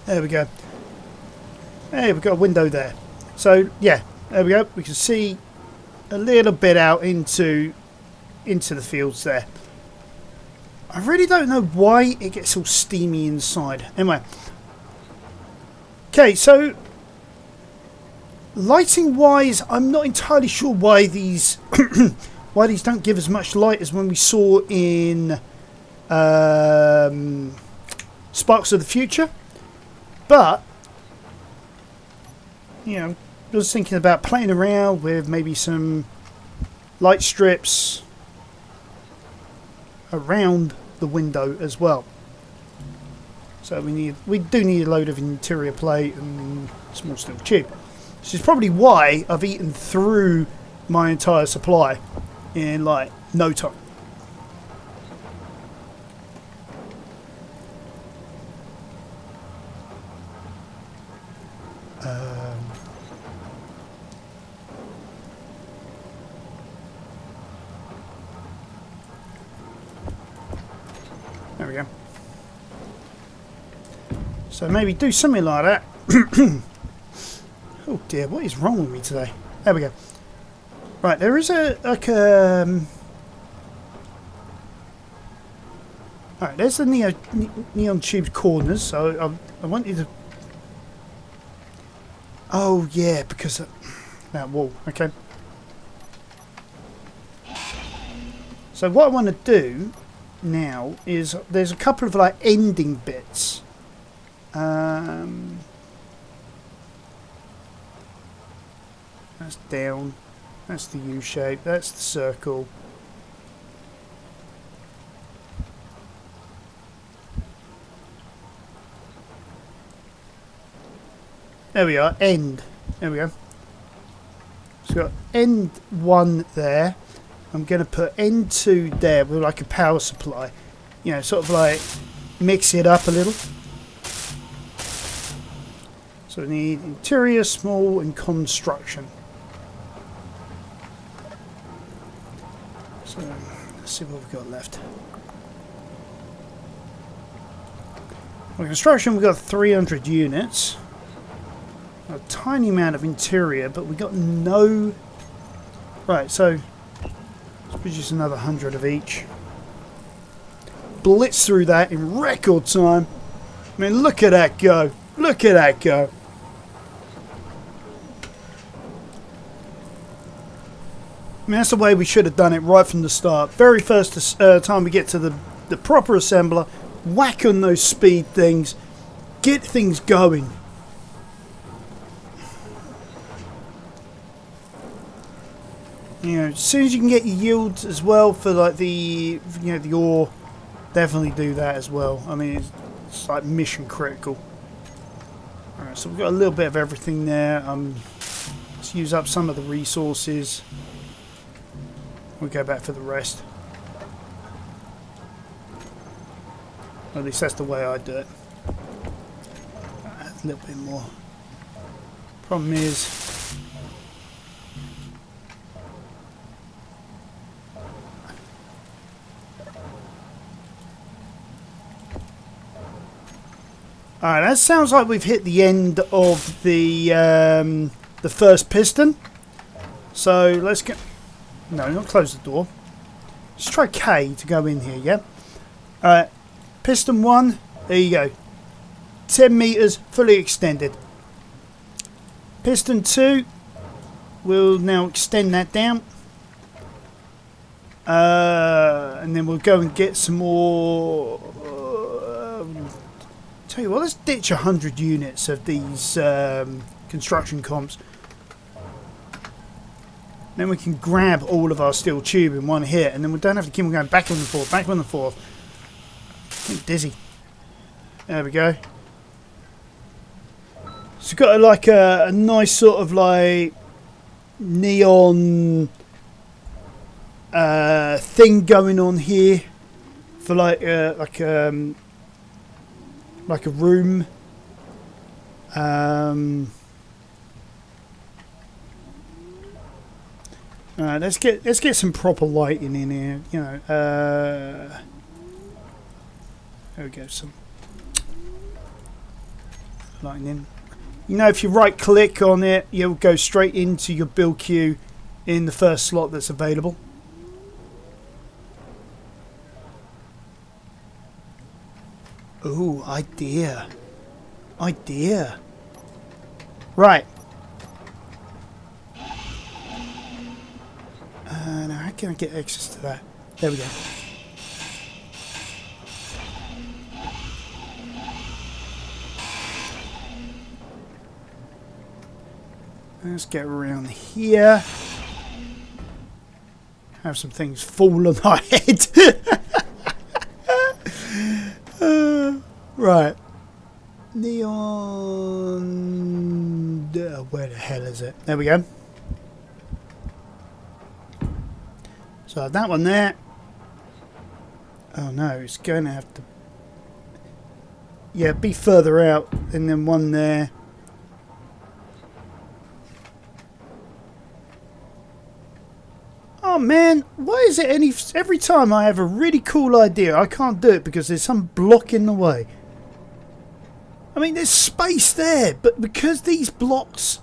There we go. Hey, we've got a window there. So yeah, there we go. We can see a little bit out into the fields there. I really don't know why it gets all steamy inside. Anyway. Okay, so lighting wise, I'm not entirely sure why these why these don't give as much light as when we saw in Sparks of the Future. But you know, I was thinking about playing around with maybe some light strips around the window as well. So we do need a load of interior plate and small steel tube. This is probably why I've eaten through my entire supply in like no time. There we go. So maybe do something like that. Oh dear, what is wrong with me today? There we go. Right, there is a like alright, there's the neon tube corners, so I want you to... Oh yeah, because of that wall, okay. So what I want to do now is, there's a couple of like ending bits. That's down. That's the U shape. That's the circle. There we are. End. There we go. So we've got end 1 there. I'm going to put end 2 there with like a power supply. You know, sort of like mix it up a little. So we need interior, small, and construction. So let's see what we've got left. For construction, we've got 300 units. A tiny amount of interior, but we got no... Right, so let's produce another 100 of each. Blitz through that in record time. I mean, look at that go. Look at that go. I mean, that's the way we should have done it right from the start. Very first time we get to the proper assembler, whack on those speed things, get things going. You know, as soon as you can get your yields as well for like the ore, definitely do that as well. I mean, it's like mission critical. Alright, so we've got a little bit of everything there. Let's use up some of the resources. We'll go back for the rest. At least that's the way I do it. A little bit more. Problem is... Alright, that sounds like we've hit the end of the first piston. So let's get... No, not close the door. Let's try K to go in here, yeah? Alright, piston 1, there you go. 10 metres, fully extended. Piston 2, we'll now extend that down. And then we'll go and get some more... Tell you what, let's ditch 100 units of these construction comps. Then we can grab all of our steel tube in one hit, and then we don't have to keep on going back and forth, back and forth. I'm dizzy. There we go. So we've got like a nice sort of like neon thing going on here for like a room. Let's get some proper lighting in here. You know, there we go. Some lighting in. You know, if you right click on it, you'll go straight into your build queue in the first slot that's available. Ooh, idea. Idea. Right. Now how can I get access to that? There we go. Let's get around here. Have some things fall on our head. Right. Neon... where the hell is it? There we go. So that one there. Oh no, it's going to have to... Yeah, be further out. And then one there. Oh man, why is it every time I have a really cool idea I can't do it because there's some block in the way? I mean, there's space there, but because these blocks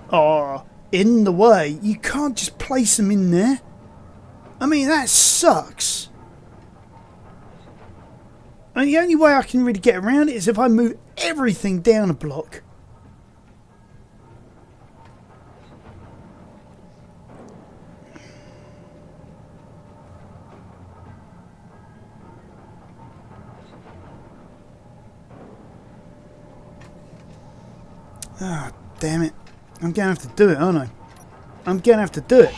are in the way, you can't just place them in there. I mean, that sucks. And the only way I can really get around it is if I move everything down a block. Ah, damn it. I'm going to have to do it, aren't I? I'm going to have to do it.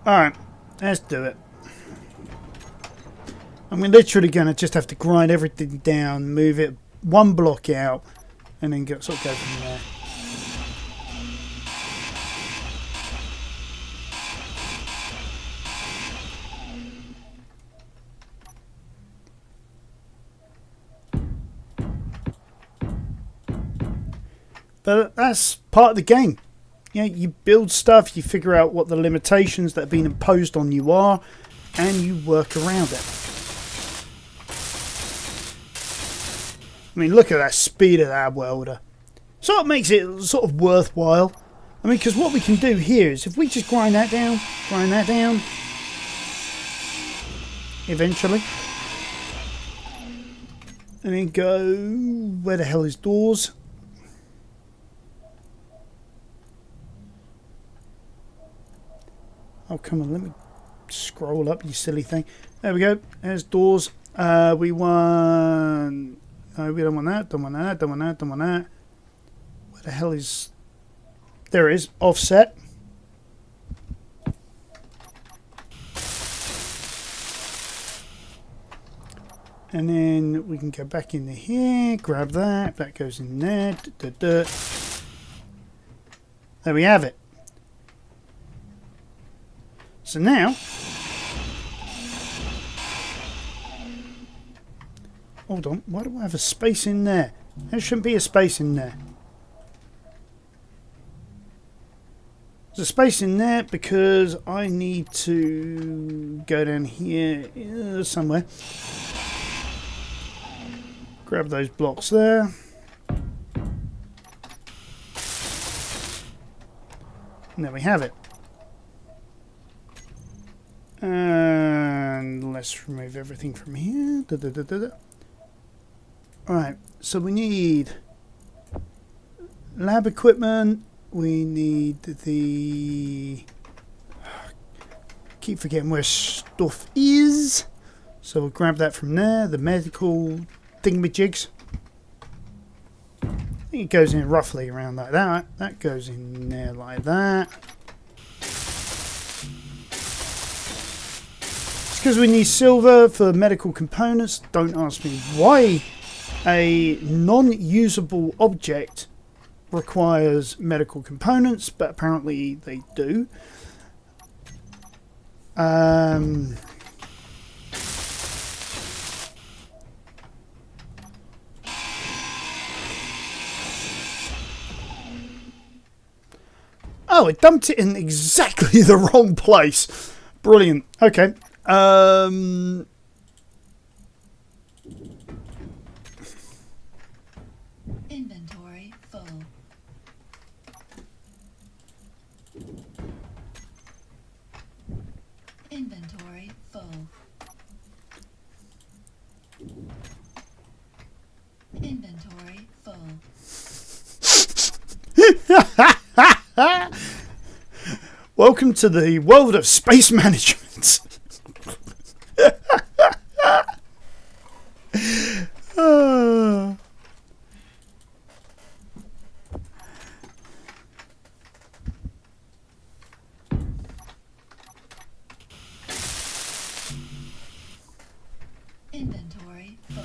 Alright, let's do it. I'm literally going to just have to grind everything down, move it one block out, and then sort of go from there. But that's part of the game. You know, you build stuff, you figure out what the limitations that have been imposed on you are, and you work around it. I mean, look at that speed of that welder. So it makes it sort of worthwhile. I mean, because what we can do here is if we just grind that down, eventually. And then go, where the hell is doors? Oh, come on, let me scroll up, you silly thing. There we go. There's doors. We want... No, we don't want that. Don't want that. Don't want that. Don't want that. Where the hell is... There it is. Offset. And then we can go back into here. Grab that. That goes in there. There we have it. So now, hold on, why do I have a space in there? There shouldn't be a space in there. There's a space in there because I need to go down here somewhere. Grab those blocks there. And there we have it. And let's remove everything from here. Alright, so we need lab equipment. We need the... keep forgetting where stuff is. So we'll grab that from there. The medical thingamajigs. I think it goes in roughly around like that. That goes in there like that. Because we need silver for medical components. Don't ask me why a non-usable object requires medical components, but apparently they do. Oh, it dumped it in exactly the wrong place. Brilliant. Okay. Inventory full. Inventory full. Inventory full. Welcome to the world of space management. Inventory full.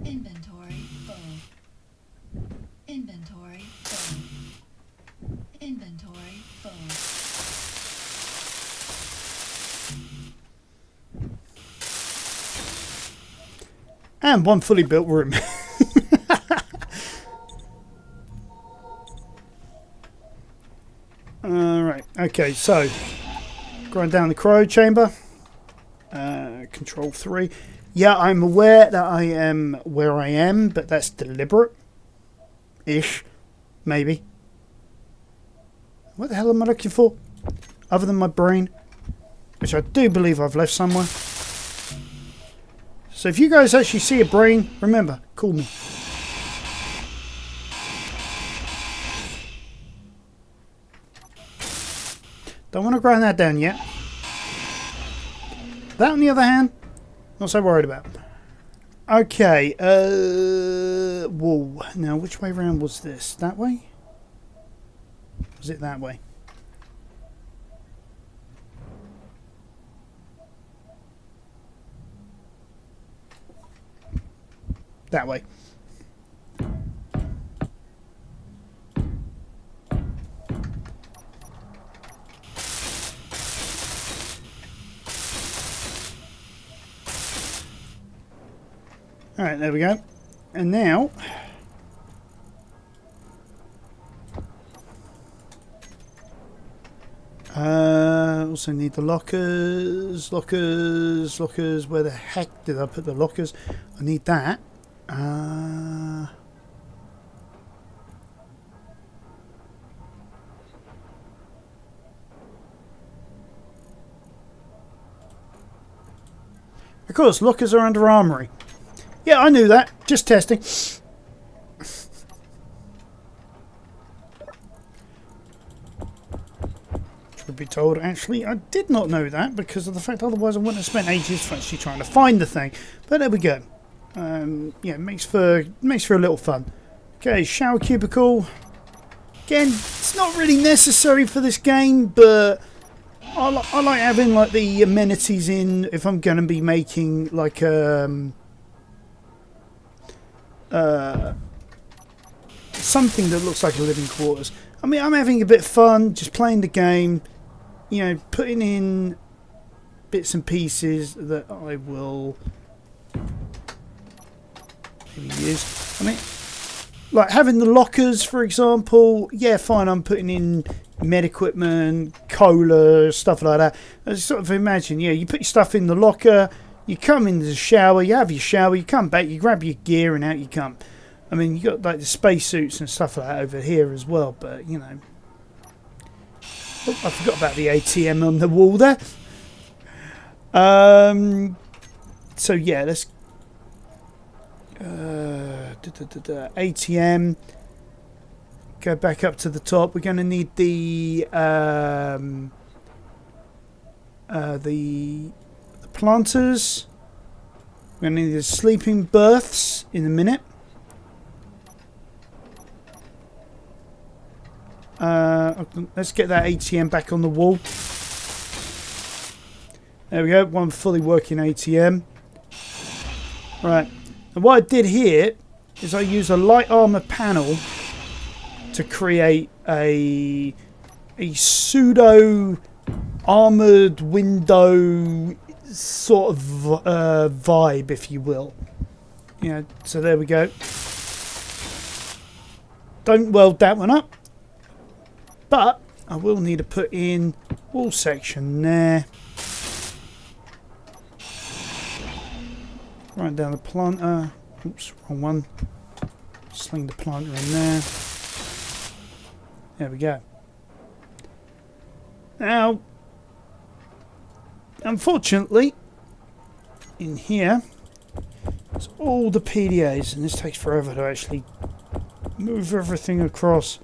Inventory full. Inventory full. Inventory full. And one fully built room. Alright, okay, so grind down the cryo chamber. Control 3. Yeah, I'm aware that I am where I am, but that's deliberate-ish, maybe. What the hell am I looking for? Other than my brain, which I do believe I've left somewhere. So if you guys actually see a brain, remember, call me. Don't want to grind that down yet. That, on the other hand, not so worried about. Okay, whoa. Now, which way around was this? That way? Was it that way? That way. Alright, there we go. And now... also need the lockers. Where the heck did I put the lockers? I need that. Of course, lockers are under armory. Yeah, I knew that. Just testing. Should be told, actually, I did not know that because of the fact otherwise I wouldn't have spent ages actually trying to find the thing. But there we go. Yeah, makes for a little fun. Okay, shower cubicle. Again, it's not really necessary for this game, but I like having like the amenities in if I'm going to be making like something that looks like a living quarters. I mean, I'm having a bit of fun just playing the game, you know, putting in bits and pieces that I will maybe use. I mean, like having the lockers, for example. Yeah, fine, I'm putting in med equipment, cola, stuff like that. I sort of imagine, yeah, you put your stuff in the locker, you come into the shower, you have your shower, you come back, you grab your gear, and out you come. I mean, you got like the spacesuits and stuff like that over here as well, but you know. Oh, I forgot about the ATM on the wall there. So yeah, let's ATM. Go back up to the top. We're going to need the planters. We're going to need the sleeping berths in a minute. Let's get that ATM back on the wall. There we go, one fully working ATM. Right, and what I did here is I used a light armor panel to create a pseudo armored window sort of vibe, if you will. Yeah, so there we go. Don't weld that one up, but I will need to put in wall section there. Right down the planter. Oops, wrong one. Sling the planter in there. There we go. Now, unfortunately, in here, it's all the PDAs, and this takes forever to actually move everything across.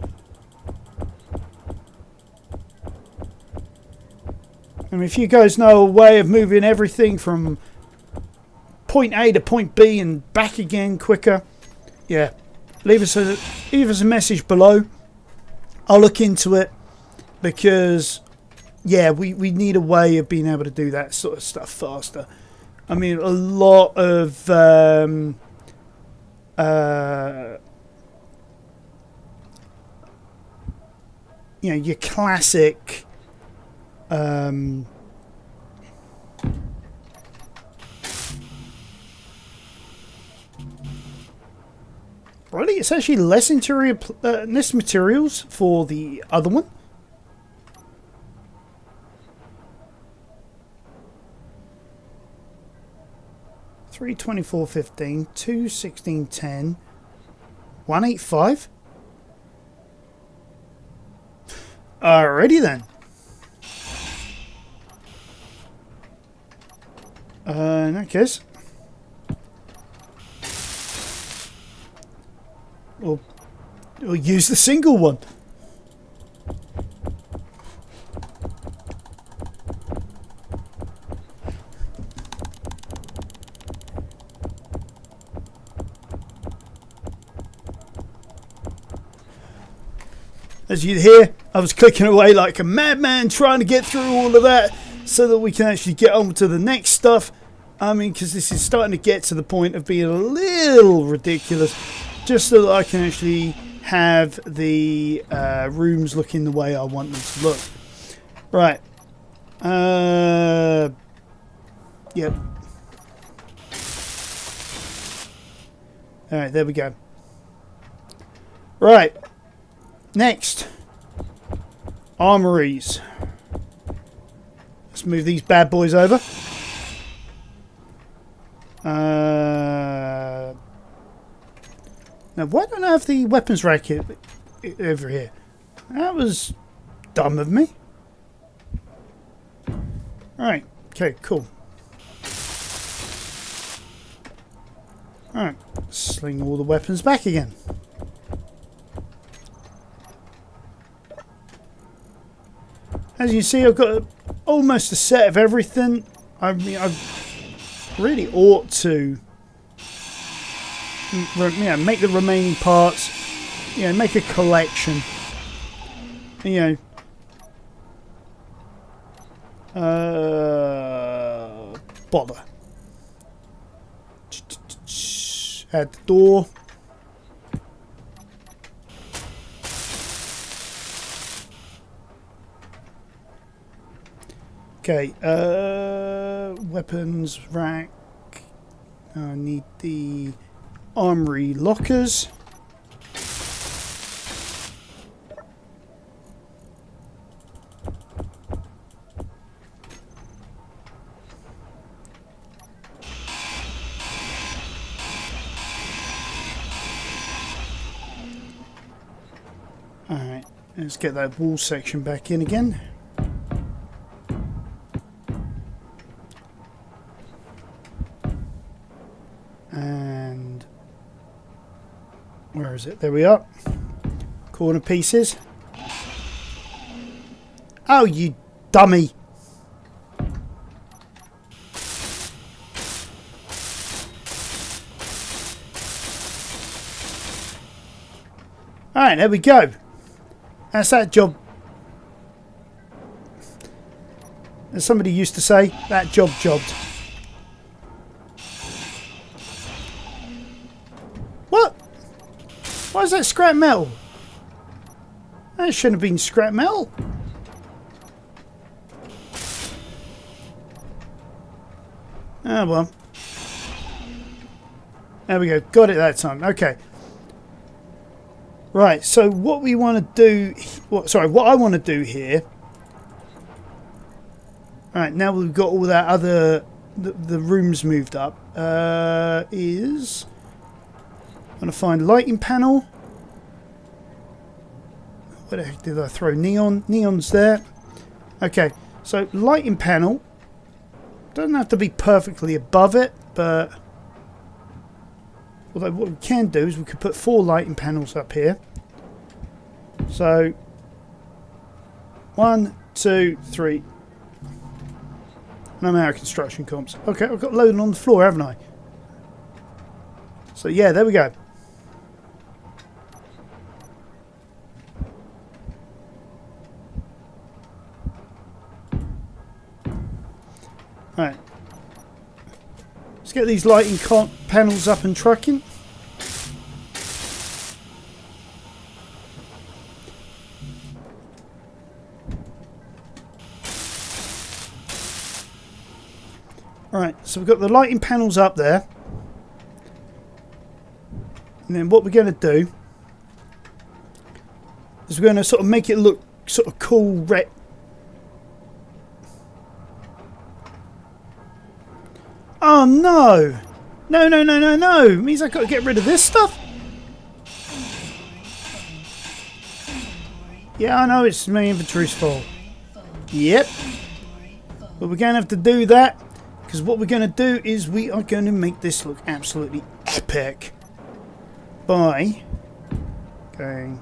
I mean, if you guys know a way of moving everything from point A to point B and back again quicker, yeah, leave us a message below. I'll look into it, because yeah, we need a way of being able to do that sort of stuff faster. I mean, a lot of you know, your classic Really? It's actually less interior, less materials for the other one. $324.15, $216.10, $185. Alrighty then. In that case, we'll use the single one. As you hear, I was clicking away like a madman trying to get through all of that so that we can actually get on to the next stuff. I mean, because this is starting to get to the point of being a little ridiculous, just so that I can actually have the rooms looking the way I want them to look. Right. Yep. Alright, there we go. Right. Next. Armories. Let's move these bad boys over. Now, why don't I have the weapons rack over here? That was dumb of me. Alright, okay, cool. Alright, sling all the weapons back again. As you see, I've got almost a set of everything. I mean, I really ought to, make the remaining parts. Make a collection. Bother. Add the door. Okay, weapons rack. I need the armory lockers. Alright, let's get that wall section back in again. And where is it? There we are. Corner pieces. Oh, you dummy. Alright, there we go. That's that job. As somebody used to say, that job jobbed. What? Why is that scrap metal? That shouldn't have been scrap metal. Ah, well. There we go. Got it that time. Okay. Right, so what we want to do... what I want to do here... Right, now we've got all that other... the rooms moved up. Is... I'm going to find lighting panel. Where the heck did I throw neon? Neon's there. Okay, so lighting panel. Doesn't have to be perfectly above it, but... although what we can do is we could put 4 lighting panels up here. So 1, 2, 3. No matter construction comps. Okay, I've got loading on the floor, haven't I? So yeah, there we go. Right. Let's get these lighting panels up and trucking. Right, so we've got the lighting panels up there. And then what we're going to do is we're going to sort of make it look sort of cool red. Oh no! No, no, no, no, no! It means I've got to get rid of this stuff? Yeah, I know it's my inventory's full. Yep. But we're going to have to do that, because what we're going to do is we are going to make this look absolutely epic by going...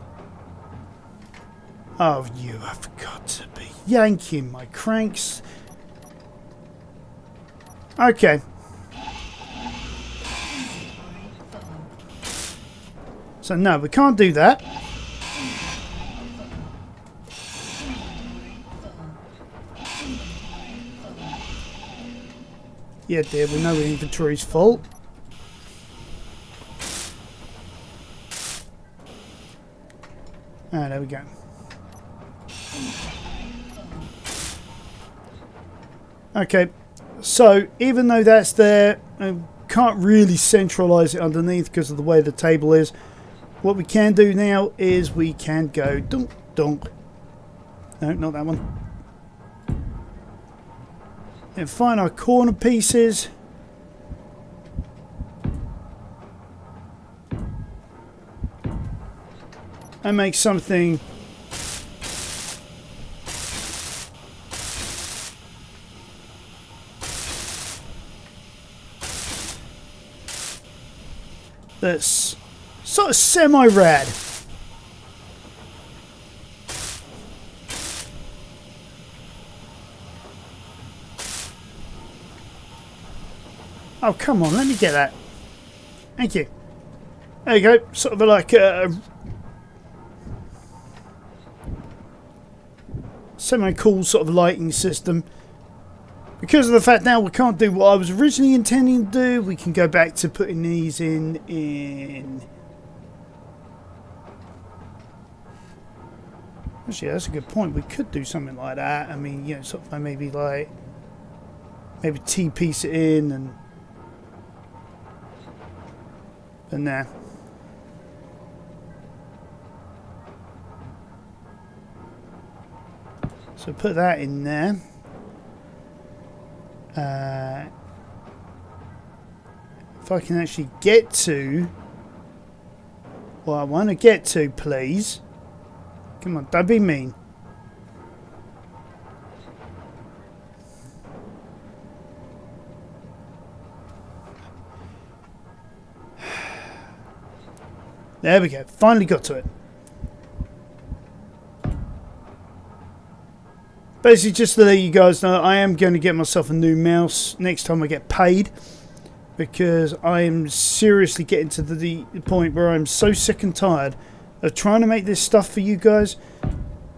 Oh, you have got to be yanking my cranks. Okay. So no, we can't do that. Yeah, dear, we know the inventory's full. Ah, there we go. Okay, so even though that's there, I can't really centralize it underneath because of the way the table is. What we can do now is we can go dunk dunk. No, not that one. And find our corner pieces. And make something that's sort of semi-rad. Oh, come on, let me get that. Thank you. There you go, sort of like a semi-cool sort of lighting system. Because of the fact now we can't do what I was originally intending to do, we can go back to putting these in... Actually, that's a good point. We could do something like that. I mean, you know, sort of maybe like... Maybe T-piece it in and... And there. So put that in there. If I can actually get to what I want to get to, please. Come on, don't be mean. There we go. Finally got to it. Basically, just to let you guys know, I am going to get myself a new mouse next time I get paid. Because I am seriously getting to the point where I'm so sick and tired of trying to make this stuff for you guys,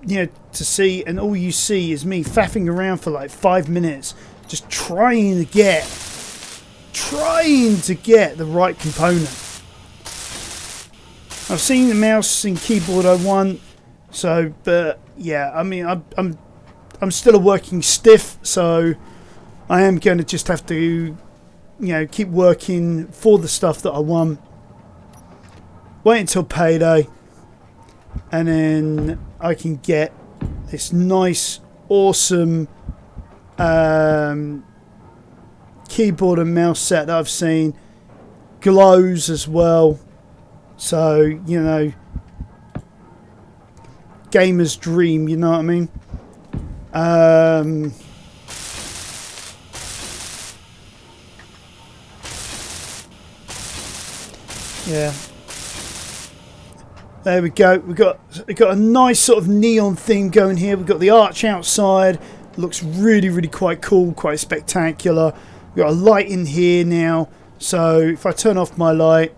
you know, to see, and all you see is me faffing around for like 5 minutes, just trying to get the right component. I've seen the mouse and keyboard I want, so, but yeah, I mean, I'm still a working stiff, so I am going to just have to, you know, keep working for the stuff that I want. Wait until payday, and then I can get this nice, awesome keyboard and mouse set that I've seen. Glows as well. So, you know, gamer's dream, you know what I mean? Yeah. There we go. We've got a nice sort of neon theme going here. We've got the arch outside. Looks really, really quite cool, quite spectacular. We've got a light in here now. So if I turn off my light,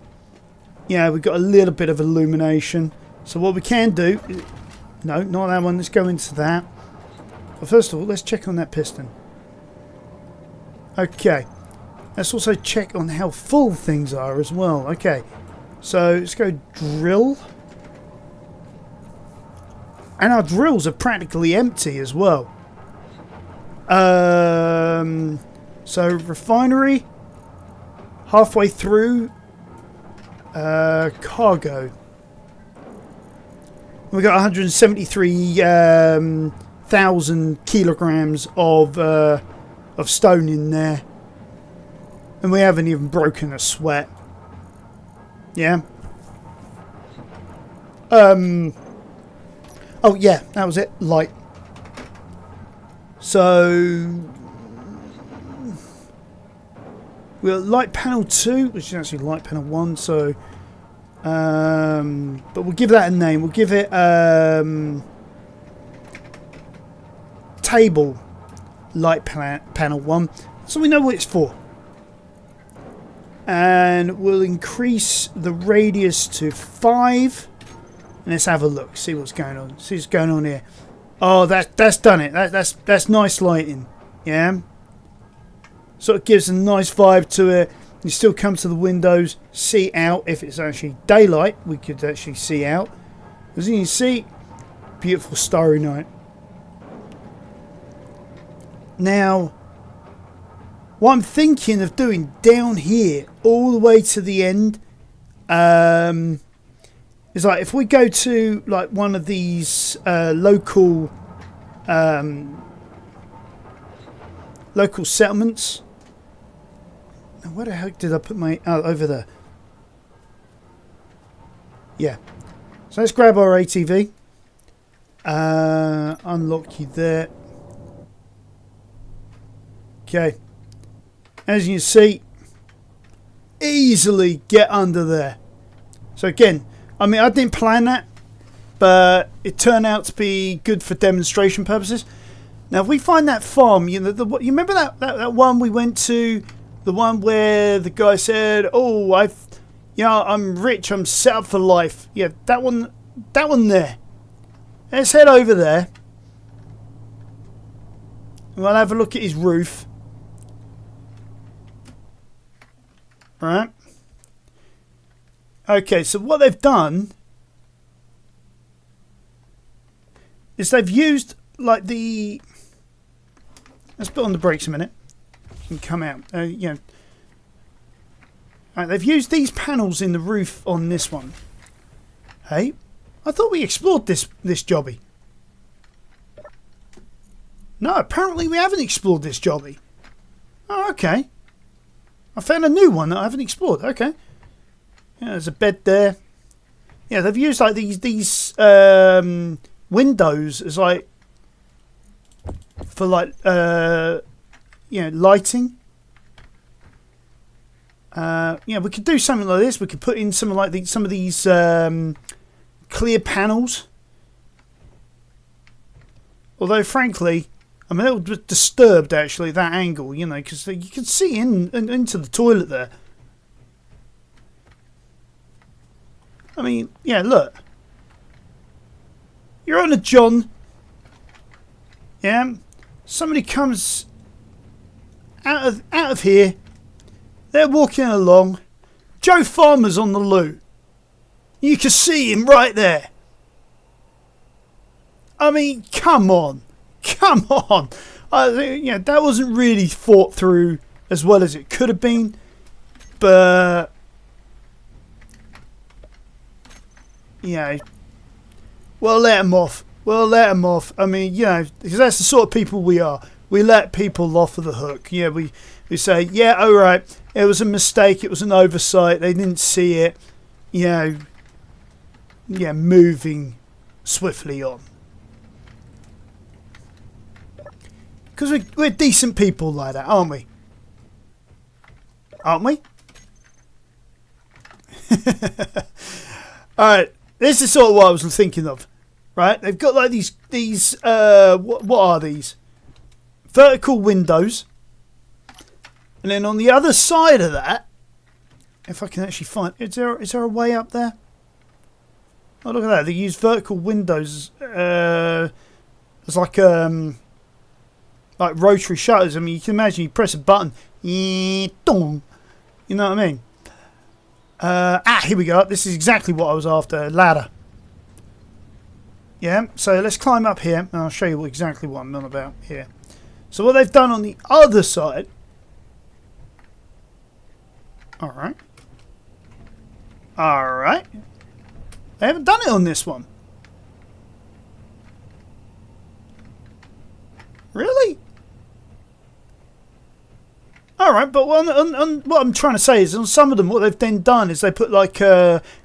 yeah, we've got a little bit of illumination. So what we can do... No, not that one. Let's go into that. But first of all, let's check on that piston. Okay. Let's also check on how full things are as well. Okay. So let's go drill. And our drills are practically empty as well. So refinery. Halfway through. Cargo. We got 173,000 kilograms of stone in there, and we haven't even broken a sweat. Yeah. Oh yeah, that was it. Light. So we got light panel 2, which is actually light panel 1. So, but we'll give that a name. We'll give it table light panel 1, so we know what it's for. And we'll increase the radius to 5. And let's have a look. See what's going on. See what's going on here. Oh, that's done it. That's nice lighting. Yeah. Sort of gives a nice vibe to it. You still come to the windows, see out. If it's actually daylight, we could actually see out. As you can see, beautiful starry night. Now, what I'm thinking of doing down here, all the way to the end, is like if we go to like one of these local settlements. Now, where the heck did I put my... Oh, over there. Yeah. So let's grab our ATV. Unlock you there. Okay. As you can see, easily get under there. So again, I mean, I didn't plan that, but it turned out to be good for demonstration purposes. Now, if we find that farm, you know, you remember that one we went to, the one where the guy said, "Oh, I'm rich, I'm set up for life." Yeah, that one there. Let's head over there. We'll have a look at his roof. Right. Okay, so what they've done is they've used like the... Let's put on the brakes a minute and come out. You know, right, they've used these panels in the roof on this one. Hey, I thought we explored this jobby. No, apparently we haven't explored this jobby. Oh, okay. I found a new one that I haven't explored. Okay. Yeah, there's a bed there. Yeah, they've used like these windows as like for like you know, lighting. Yeah, we could do something like this. We could put in something like some of these clear panels. Although, frankly, I'm a little bit disturbed actually that angle, you know, because you can see into the toilet there. I mean, yeah, look. You're on a John. Yeah. Somebody comes out of here. They're walking along. Joe Farmer's on the loo. You can see him right there. I mean, come on. Come on. Yeah, that wasn't really thought through as well as it could have been. But... yeah, we'll let them off. We'll let them off. I mean, you know, because that's the sort of people we are. We let people off of the hook. Yeah, we say, yeah, all right, it was a mistake. It was an oversight. They didn't see it. You know, yeah, moving swiftly on. Because we're decent people like that, aren't we? Aren't we? All right. This is sort of what I was thinking of, right? They've got like these what are these? Vertical windows. And then on the other side of that, if I can actually find, is there a way up there? Oh, look at that. They use vertical windows as like rotary shutters. I mean, you can imagine you press a button, you know what I mean? Here we go. This is exactly what I was after. A ladder. Yeah, so let's climb up here and I'll show you exactly what I'm on about here. So what they've done on the other side. Alright. Alright. They haven't done it on this one. Really? Alright, but what I'm trying to say is on some of them, what they've then done is they put like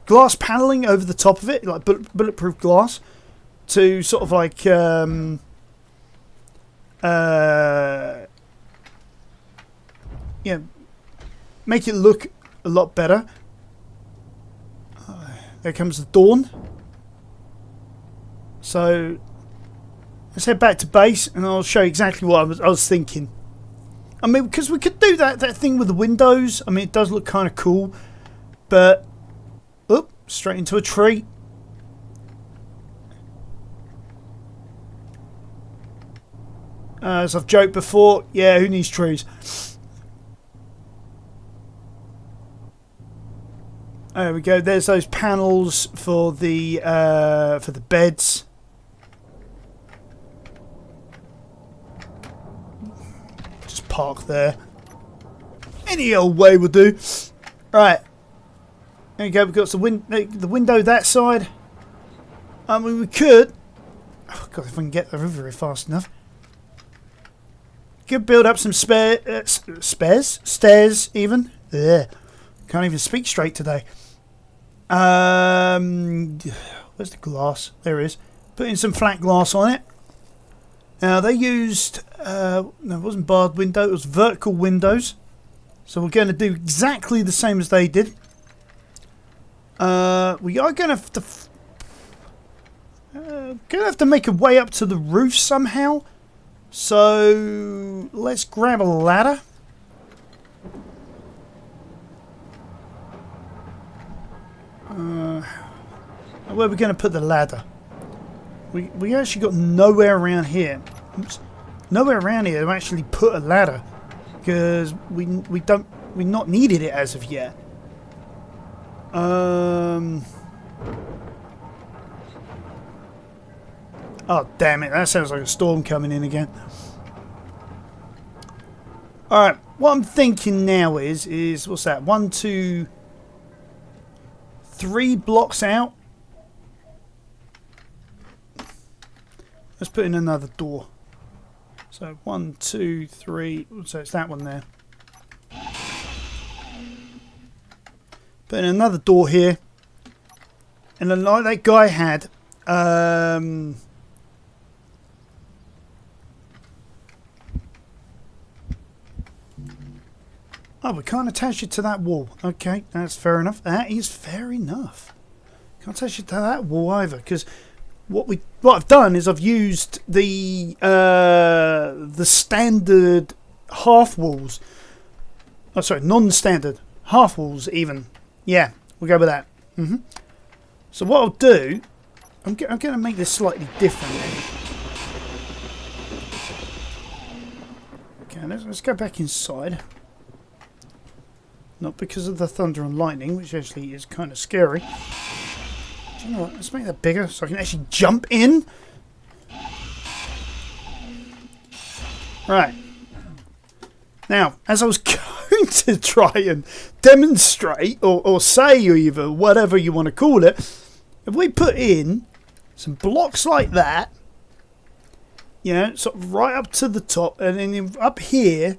glass paneling over the top of it, like bulletproof glass, to sort of like yeah, make it look a lot better. There comes the dawn. So let's head back to base and I'll show you exactly what I was thinking. I mean, because we could do that thing with the windows. I mean, it does look kind of cool, but oop, straight into a tree. As I've joked before, yeah, who needs trees? There we go. There's those panels for the beds. Just park there. Any old way will do. Right. There you go. We've got the window that side. I mean, we could. Oh God, if I can get over here fast enough. Could build up some stairs even. Yeah. Can't even speak straight today. Where's the glass? There it is. Putting some flat glass on it. Now they used no, it wasn't barred window, it was vertical windows. So we're going to do exactly the same as they did. We are going to have to make a way up to the roof somehow. So let's grab a ladder. Where are we going to put the ladder? We actually got nowhere around here. Oops. Nowhere around here to actually put a ladder because we not needed it as of yet. Oh damn it! That sounds like a storm coming in again. All right, what I'm thinking now is what's that? 1, 2, 3 blocks out. Let's put in another door. So 1, 2, 3. So it's that one there. Put in another door here. And then like that guy had. Oh, we can't attach it to that wall. Okay, that's fair enough. That is fair enough. Can't attach it to that wall either, because what I've done is I've used the standard half walls. Oh, sorry, non-standard half walls even. Yeah, we'll go with that. So what I'll do, I'm going to make this slightly different. Okay, let's go back inside. Not because of the thunder and lightning, which actually is kind of scary. Do you know what? Let's make that bigger so I can actually jump in. Right. Now, as I was going to try and demonstrate, or say either, whatever you want to call it, if we put in some blocks like that, you know, sort of right up to the top, and then up here,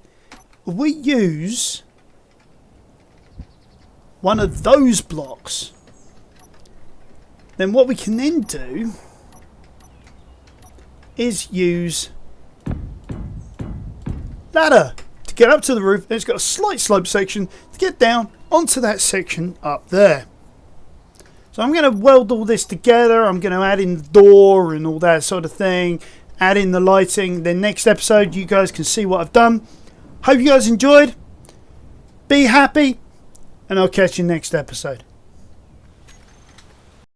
we use one of those blocks, then what we can then do is use ladder to get up to the roof. It's got a slight slope section to get down onto that section up there. So I'm going to weld all this together. I'm going to add in the door and all that sort of thing, add in the lighting. Then next episode you guys can see what I've done. Hope you guys enjoyed. Be happy. And I'll catch you next episode.